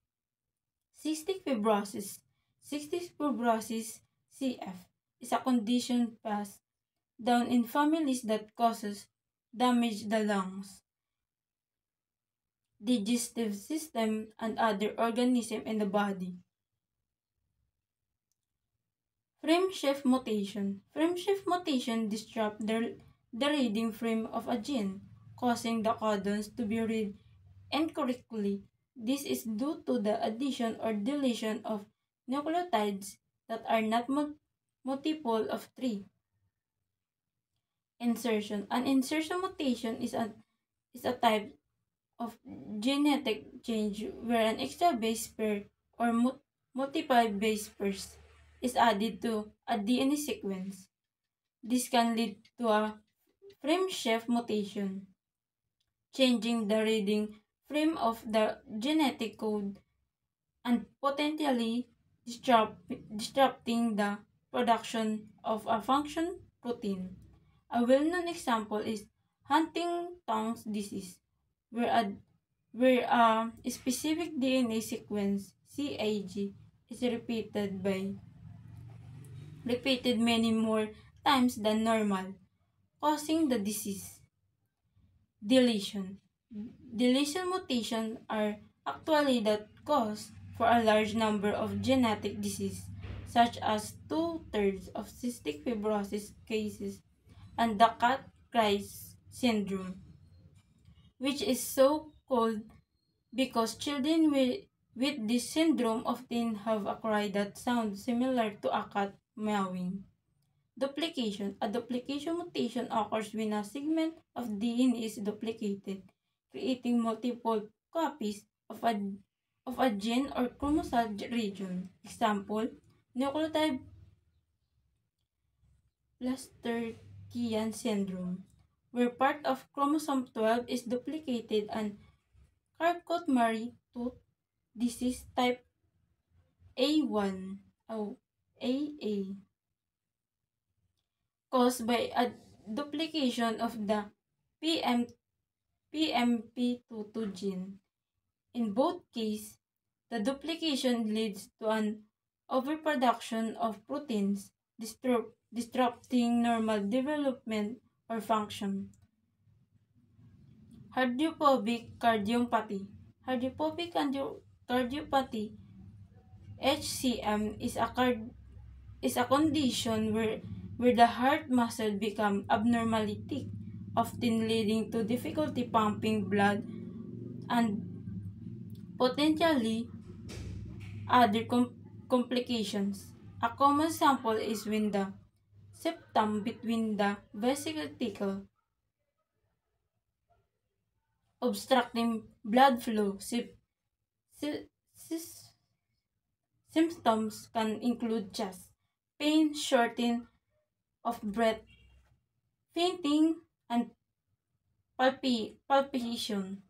Cystic fibrosis. Cystic fibrosis (CF) is a condition passed down in families that causes damage the lungs, digestive system, and other organisms in the body. Frame shift mutation. Frame shift mutation disrupt the reading frame of a gene, causing the codons to be read incorrectly. This is due to the addition or deletion of nucleotides that are not multiple of 3. Insertion. An insertion mutation is a type of genetic change where an extra base pair or multiple base pairs is added to a DNA sequence. This can lead to a frame shift mutation, changing the reading frame of the genetic code and potentially disrupting the production of a function protein. A well-known example is Huntington's disease, where a specific DNA sequence, CAG, is repeated many more times than normal, causing the disease. Deletion. Deletion mutations are actually the cause for a large number of genetic diseases, such as 2/3 of cystic fibrosis cases and the Cat-Criss syndrome, which is so called because children with this syndrome often have a cry that sounds similar to a cat meowing. Duplication. A duplication mutation occurs when a segment of DNA is duplicated, creating multiple copies of a gene or chromosome region. Example, nucleotide Plaster-Kian syndrome, where part of chromosome 12 is duplicated, and Charcot-Marie-Tooth disease type A1 or AA, caused by a duplication of the PMP22 gene. In both cases, the duplication leads to an overproduction of proteins, disrupting normal development or function. Hydrophobic cardiomyopathy. Hydrophobic cardiomyopathy (HCM) is a condition where the heart muscle becomes abnormally thick, often leading to difficulty pumping blood and potentially other complications. A common sample is when the septum between the vesicle obstructing blood flow. Symptoms can include chest pain, shortening of breath, fainting, and palpitations.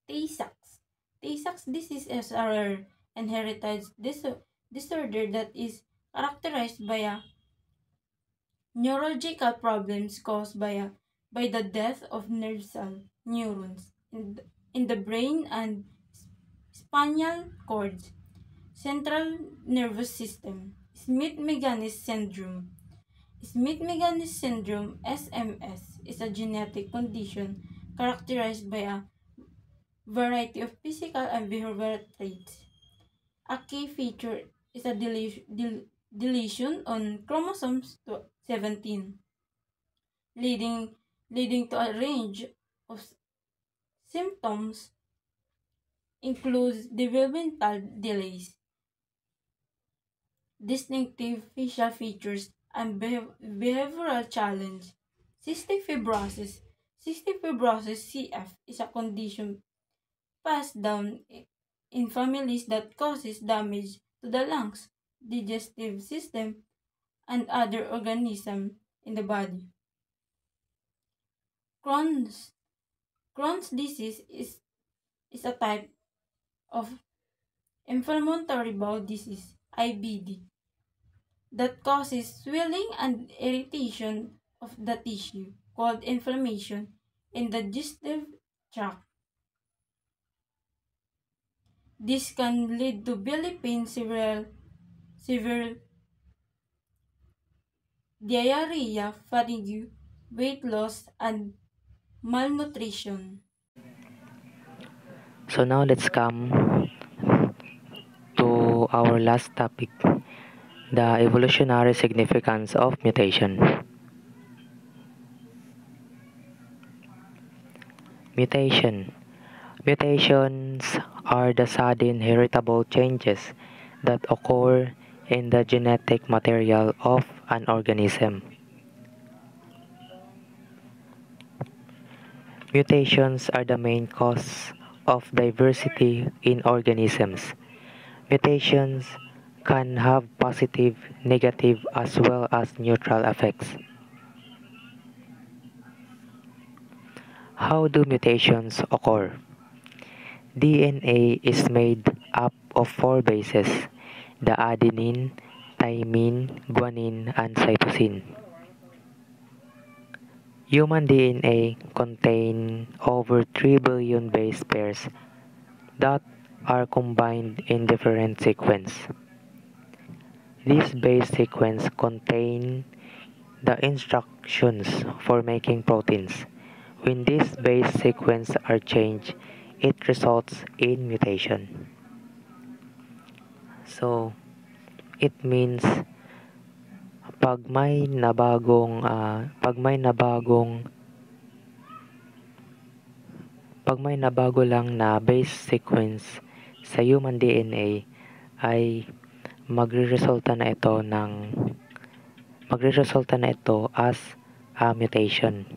Tay-Sachs disease is a rare inherited disorder that is characterized by a neurological problems caused by the death of nerve cell neurons in the brain and spinal cord, central nervous system. Smith-Magenis syndrome. Smith-Magenis syndrome (SMS) is a genetic condition characterized by a variety of physical and behavioral traits. A key feature is a deletion on chromosomes 17, leading to a range of symptoms includes developmental delays, distinctive facial features, and behavioral challenge. Cystic fibrosis. Cystic fibrosis (CF) is a condition passed down in families that causes damage to the lungs, digestive system, and other organisms in the body. Crohn's disease is a type of inflammatory bowel disease (IBD) that causes swelling and irritation of the tissue called inflammation in the digestive tract. This can lead to belly pain, severe diarrhea, fatigue, weight loss, and malnutrition. So now let's come to our last topic, the evolutionary significance of mutation. Mutations are the sudden heritable changes that occur in the genetic material of an organism. Mutations are the main cause of diversity in organisms. Mutations can have positive, negative, as well as neutral effects. How do mutations occur? DNA is made up of 4 bases: the adenine, thymine, guanine, and cytosine. Human DNA contains over 3 billion base pairs that are combined in different sequences. These base sequences contain the instructions for making proteins. When these base sequences are changed, it results in mutation. So, it means pag may nabagong nabago lang na base sequence sa human DNA ay magreresulta na ito as a mutation.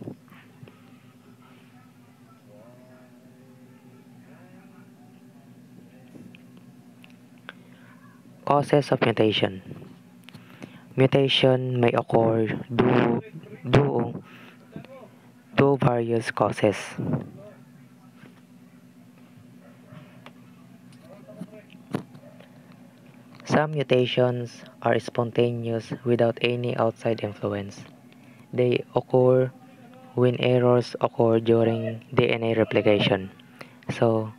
Causes of mutation. Mutation may occur due to various causes. Some mutations are spontaneous without any outside influence. They occur when errors occur during DNA replication. So,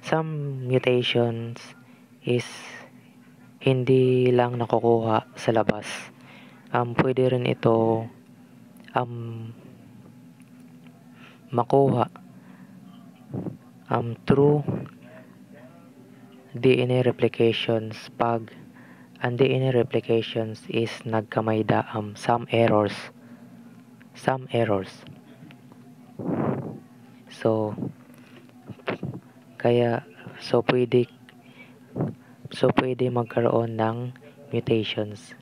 some mutations is hindi lang nakukuha sa labas. Pwede rin ito makuha through DNA replications. Pag ang DNA replications is nagkamayda some errors. So kaya pwede magkaroon ng mutations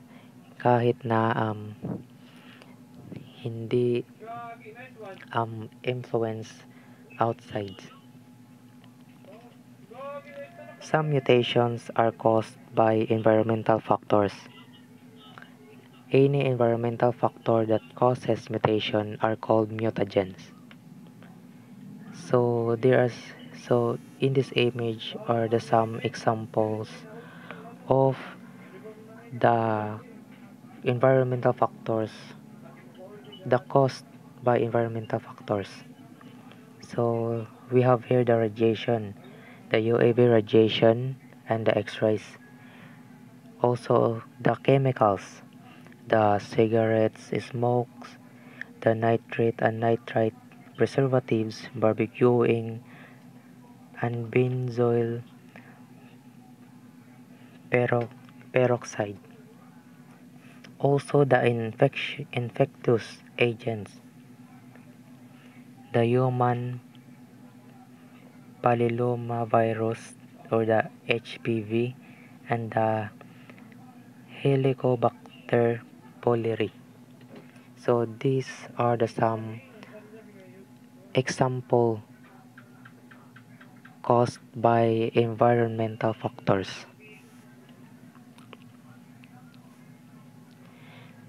kahit na hindi influence outside. Some mutations are caused by environmental factors. Any environmental factor that causes mutation are called mutagens. So in this image are the some examples of the environmental factors, the caused by environmental factors. So we have here the radiation, the UAV radiation and the X-rays. Also the chemicals, the cigarettes, smokes, the nitrate and nitrite preservatives, barbecuing, and benzoyl peroxide. Also the infectious agents, the human papillomavirus or the HPV and the Helicobacter pylori. So these are the some example caused by environmental factors.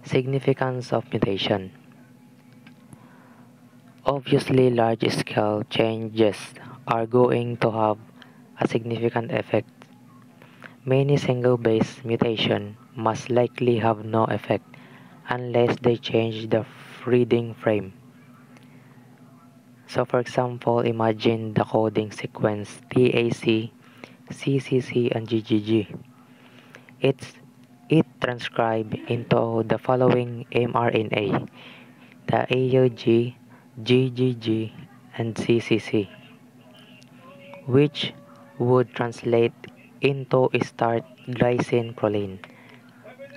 Significance of mutation. Obviously, large-scale changes are going to have a significant effect. Many single-base mutations must likely have no effect unless they change the reading frame. So for example, imagine the coding sequence TAC, CCC, and GGG. It transcribed into the following mRNA, the AUG, GGG, and CCC, which would translate into start glycine proline.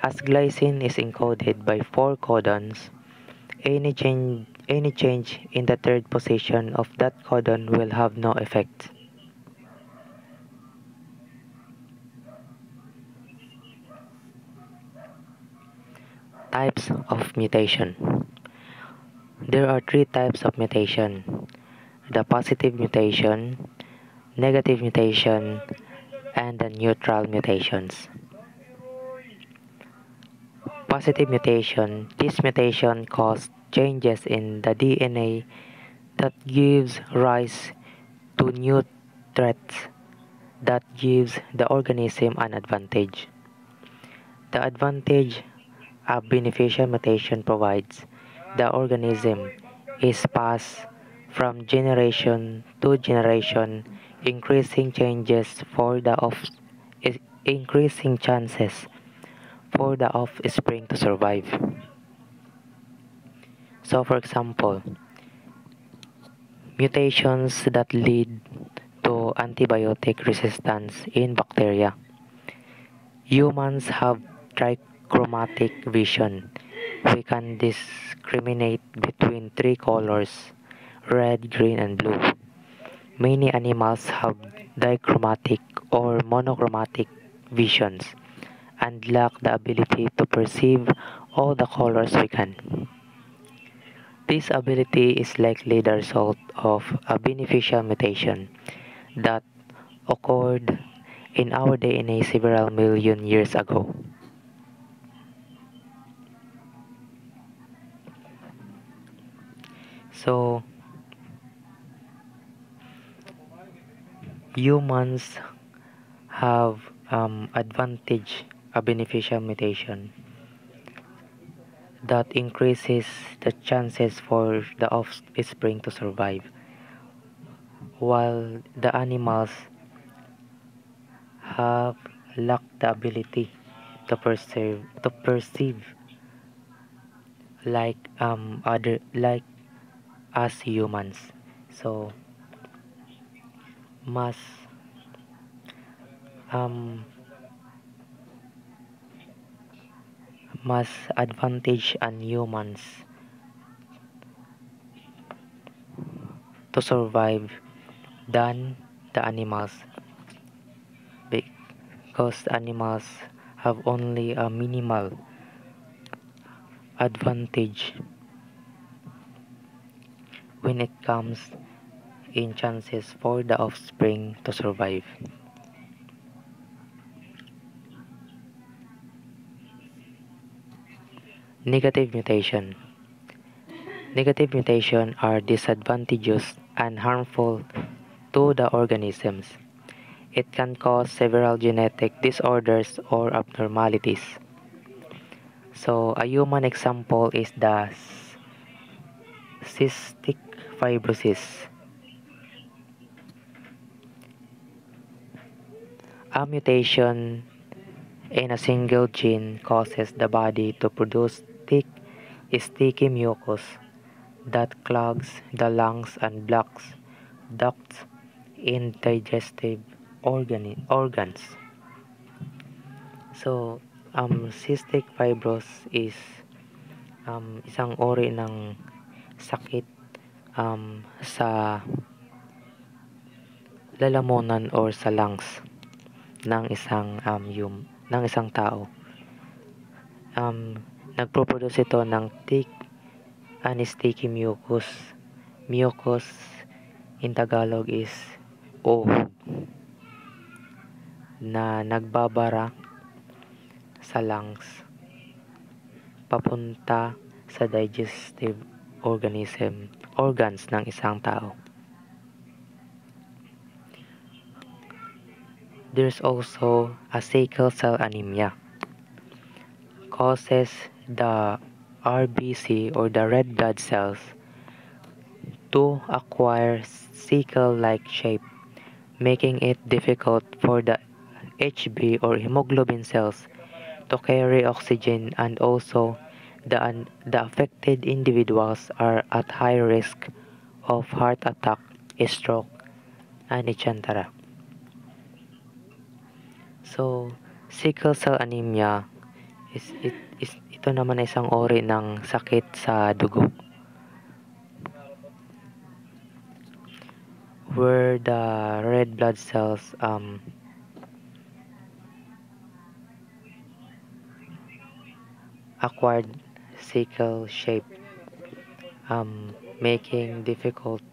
As glycine is encoded by 4 codons, any change in the third position of that codon will have no effect. Types of mutation. There are 3 types of mutation: the positive mutation, negative mutation, and the neutral mutations. Positive mutation. This mutation causes changes in the DNA that gives rise to new threats that gives the organism an advantage. The advantage a beneficial mutation provides the organism is passed from generation to generation, increasing increasing chances for the offspring to survive. So for example, mutations that lead to antibiotic resistance in bacteria. Humans have trichromatic vision. We can discriminate between 3 colors: red, green, and blue. Many animals have dichromatic or monochromatic visions and lack the ability to perceive all the colors we can. This ability is likely the result of a beneficial mutation that occurred in our DNA several million years ago. So, humans have advantage a beneficial mutation that increases the chances for the offspring to survive, while the animals have lacked the ability to perceive like us humans. So mas um mas advantage an humans to survive than the animals, because animals have only a minimal advantage when it comes in chances for the offspring to survive. Negative mutation. Negative mutation are disadvantageous and harmful to the organisms. It can cause several genetic disorders or abnormalities. So, a human example is the cystic fibrosis. A mutation in a single gene causes the body to produce thick, sticky mucus that clogs the lungs and blocks ducts in digestive organs. So, cystic fibrosis is isang uri ng sakit sa lalamunan or sa lungs ng isang tao. Nagpo-produce ito ng thick and sticky mucus. Mucus in Tagalog is uhog na nagbabara sa lungs papunta sa digestive organs ng isang tao. There's also a sickle cell anemia. Causes the RBC or the red blood cells to acquire sickle-like shape, making it difficult for the HB or hemoglobin cells to carry oxygen, and also the affected individuals are at high risk of heart attack, stroke, and etc. So, sickle cell anemia ito naman ay isang uri ng sakit sa dugo, where the red blood cells acquired sickle shape, making difficult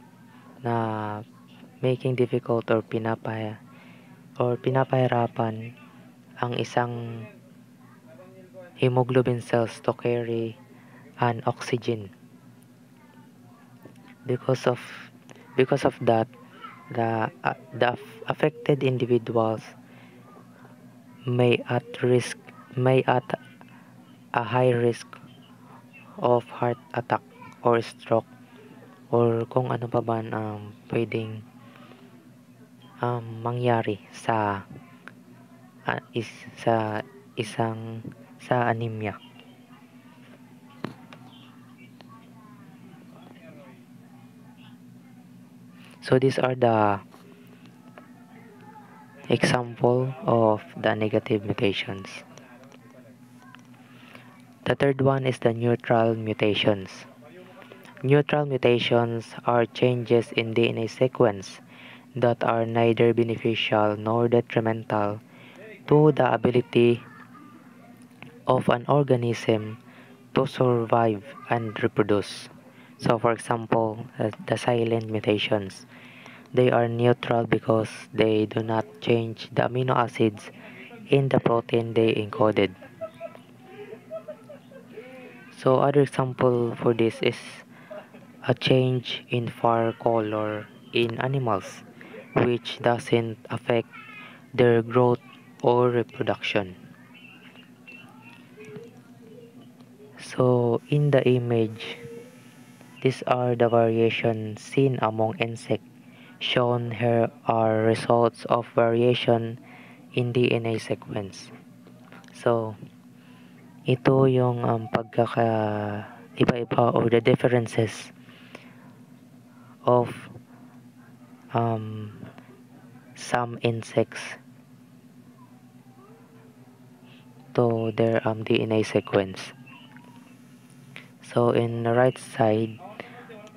or pinapahirapan ang isang hemoglobin cells to carry an oxygen. Because of that, the affected individuals may at a high risk of heart attack or stroke, or kung ano pa ba pwedeng mangyari sa anemia. So these are the example of the negative mutations. The third one is the neutral mutations. Neutral mutations are changes in DNA sequence that are neither beneficial nor detrimental to the ability of an organism to survive and reproduce. So for example, the silent mutations. They are neutral because they do not change the amino acids in the protein they encoded. So other example for this is a change in fur color in animals, which doesn't affect their growth or reproduction. So in the image, these are the variations seen among insects. Shown here are results of variation in DNA sequence. So ito yung iba-iba or the differences of um, some insects to their DNA sequence. So in the right side,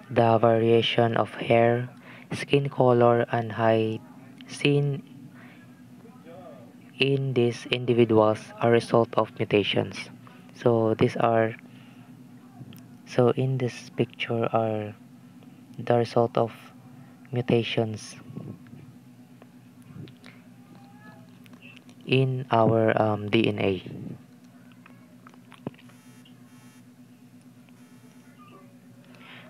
the variation of hair, skin color, and height seen in these individuals are result of mutations. So in this picture are the result of mutations in our DNA.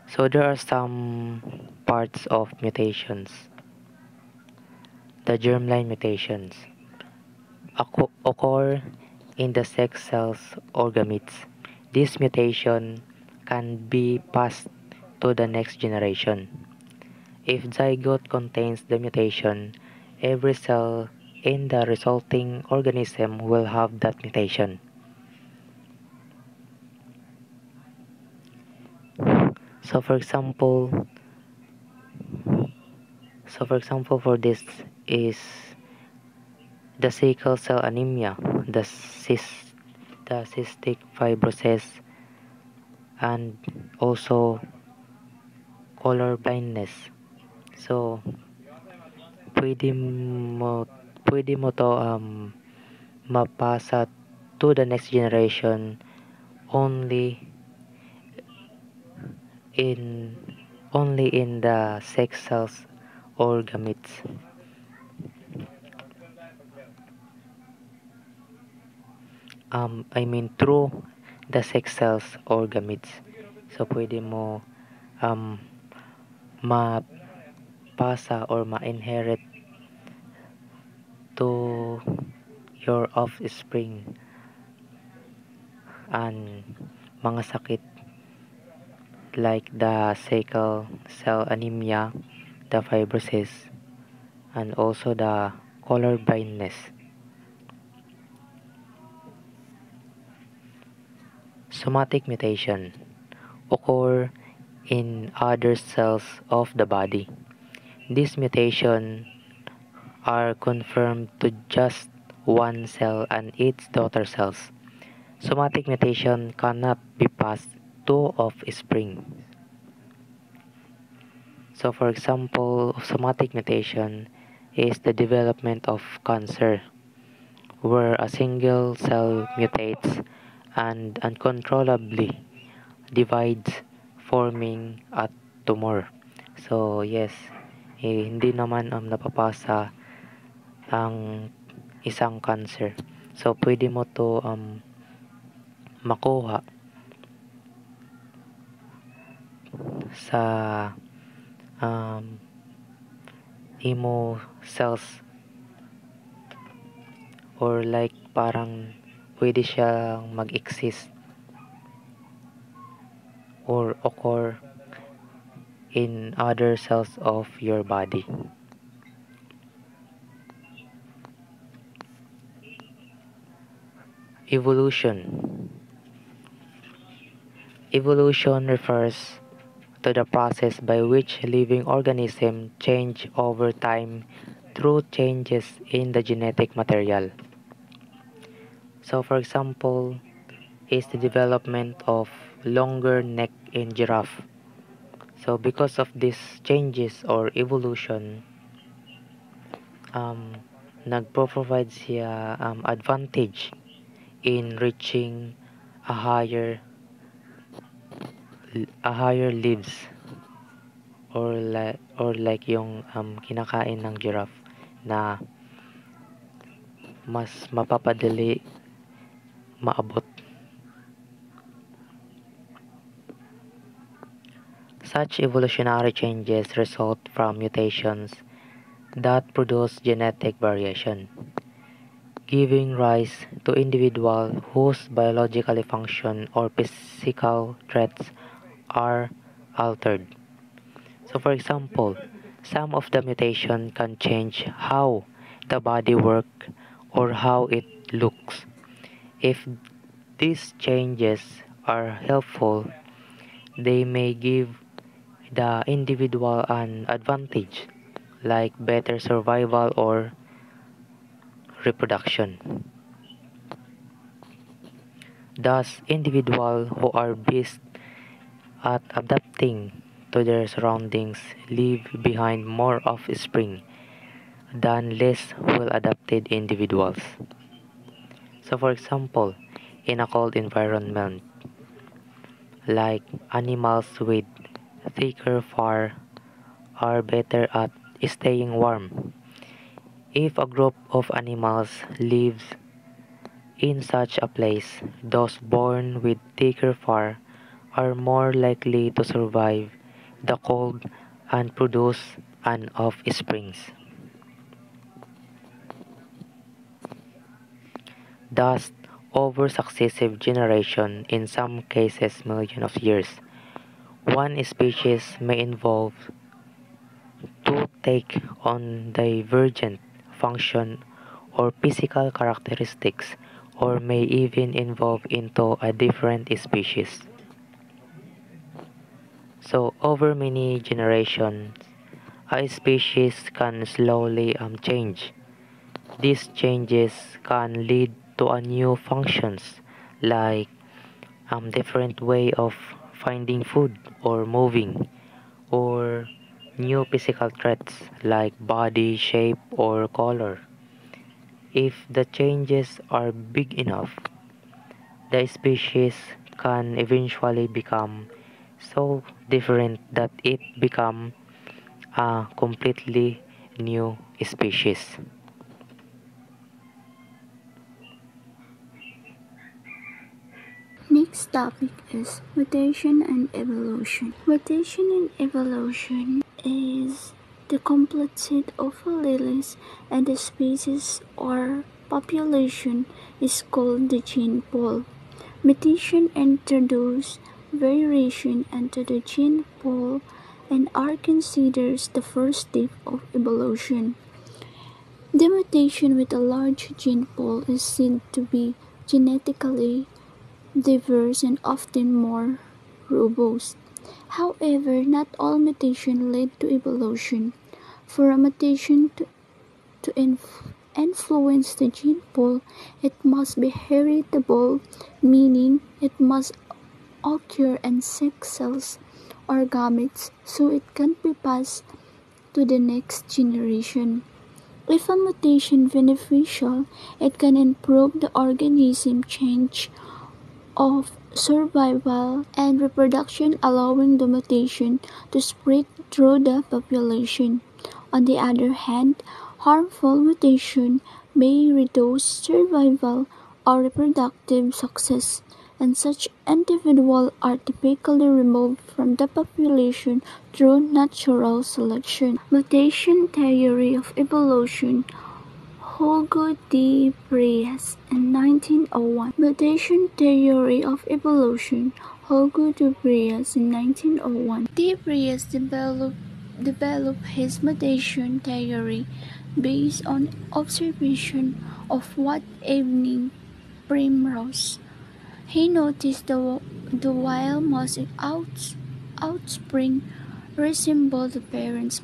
So there are some parts of mutations. The germline mutations occur in the sex cells or gametes. This mutation can be passed to the next generation. If zygote contains the mutation, every cell in the resulting organism will have that mutation. So for example, for this is the sickle cell anemia, the cystic fibrosis, and also color blindness. So pwede mo to mapasa to the next generation only in the sex cells or gametes. I mean through the sex cells or gametes. So pwede mo mapasa or ma-inherit to your offspring and mga sakit like the sickle cell anemia, the fibrosis, and also the color blindness. Somatic mutation occur in other cells of the body. These mutations are confirmed to just one cell and its daughter cells. Somatic mutation cannot be passed to offspring. So for example, somatic mutation is the development of cancer, where a single cell mutates and uncontrollably divides, forming a tumor. So yes, hindi naman napapasa ang isang cancer. So pwede mo to makuha sa imo cells or like parang pwede siyang mag-exist or occur in other cells of your body. Evolution. Evolution refers to the process by which living organisms change over time through changes in the genetic material. So for example, is the development of longer neck in giraffe. So because of these changes or evolution, nagpo-provide siya advantage in reaching a higher leaves or like yung kinakain ng giraffe na mas mapapadali maabot. Such evolutionary changes result from mutations that produce genetic variation, giving rise to individuals whose biological function or physical traits are altered. So for example, some of the mutation can change how the body works or how it looks. If these changes are helpful, They may give the individual an advantage, like better survival or reproduction. Thus, individuals who are best at adapting to their surroundings leave behind more offspring than less well-adapted individuals. So for example, in a cold environment, like animals with thicker fur are better at staying warm. If a group of animals lives in such a place, those born with thicker fur are more likely to survive the cold and produce an offsprings. Thus, over successive generations, in some cases millions of years, one species may evolve to take on divergent function or physical characteristics, or may even evolve into a different species. So, over many generations, a species can slowly change. These changes can lead to a new functions like different way of finding food or moving, or new physical traits like body shape or color. If the changes are big enough, the species can eventually become so different that it become a completely new species. Next topic is mutation and evolution. Mutation and evolution is the complete set of alleles and the species or population is called the gene pool. Mutation introduce variation into the gene pool and are considered the first step of evolution. The mutation with a large gene pool is said to be genetically diverse and often more robust. However, not all mutations lead to evolution. For a mutation to influence the gene pool, it must be heritable, meaning it must occur in sex cells or gametes so it can be passed to the next generation. If a mutation beneficial, it can improve the organism change of survival and reproduction, allowing the mutation to spread through the population. On the other hand, harmful mutation may reduce survival or reproductive success, and such individuals are typically removed from the population through natural selection. Mutation theory of evolution. Hugo de Vries in 1901. Mutation theory of evolution. Hugo de Vries in 1901. De Vries developed his mutation theory based on observation of what evening primrose. He noticed the wild mouse offspring resemble the parent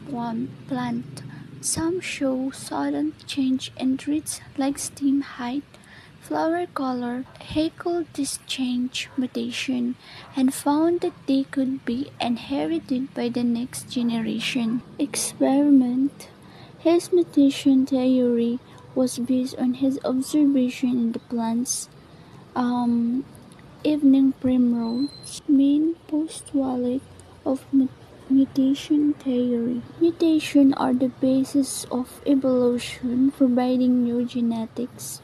plant. Some show sudden change in traits like stem height, flower color. He called this change mutation and found that they could be inherited by the next generation. Experiment. His mutation theory was based on his observation in the plants. Evening primrose, main postulate of mutation theory. Mutations are the basis of evolution, providing new genetics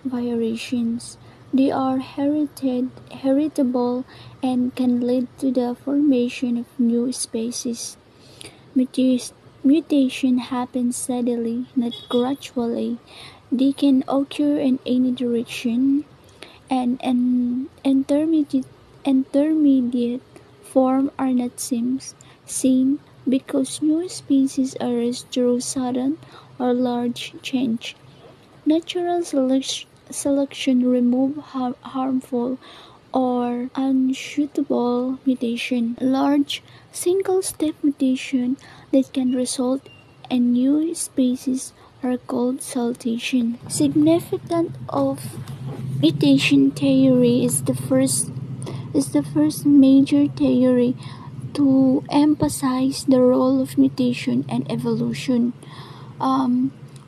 variations. They are heritable, and can lead to the formation of new species. Mutation happens steadily, not gradually. They can occur in any direction, and an intermediate form are not seen because new species arise through sudden or large change. Natural selection removes harmful or unsuitable mutation. Large single-step mutation that can result in new species are called saltation. Significance of mutation theory is the first major theory to emphasize the role of mutation and evolution.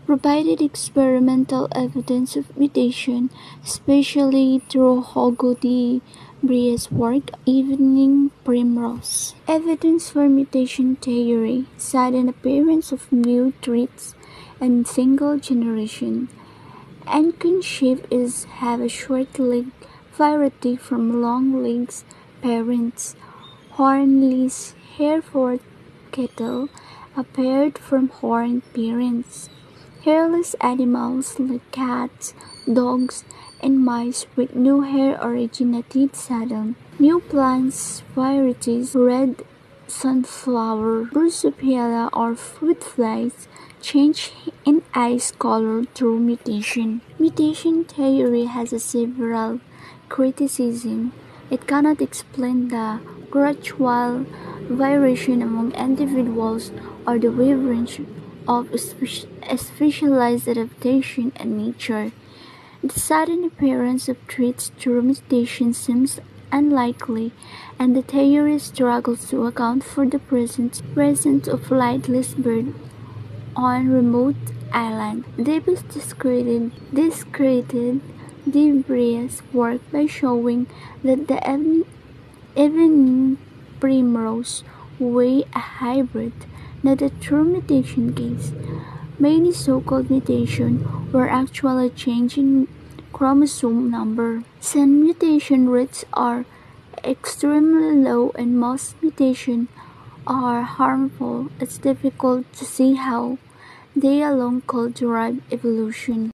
Provided experimental evidence of mutation, especially through Hugo de Brie's work, Evening Primrose. Evidence for mutation theory: sudden appearance of new traits in single generation. Ancon sheep have a short-legged variety from long-legged parents. Hornless Hereford cattle appeared from horned parents. Hairless animals like cats, dogs, and mice with no hair originated sudden. New plants varieties red sunflower, Drosophila or fruit flies change in eyes color through mutation. Mutation theory has several criticisms. It cannot explain the gradual variation among individuals or the wavelength of specialized adaptation in nature. The sudden appearance of traits through mutation seems unlikely, and the theory struggles to account for the presence of flightless birds on remote islands. Davis discredited de Brie's work by showing that the evening primrose were a hybrid, not a true mutation case. Many so-called mutations were actually changes in chromosome number. Some mutation rates are extremely low and most mutations are harmful. It's difficult to see how they alone could drive evolution.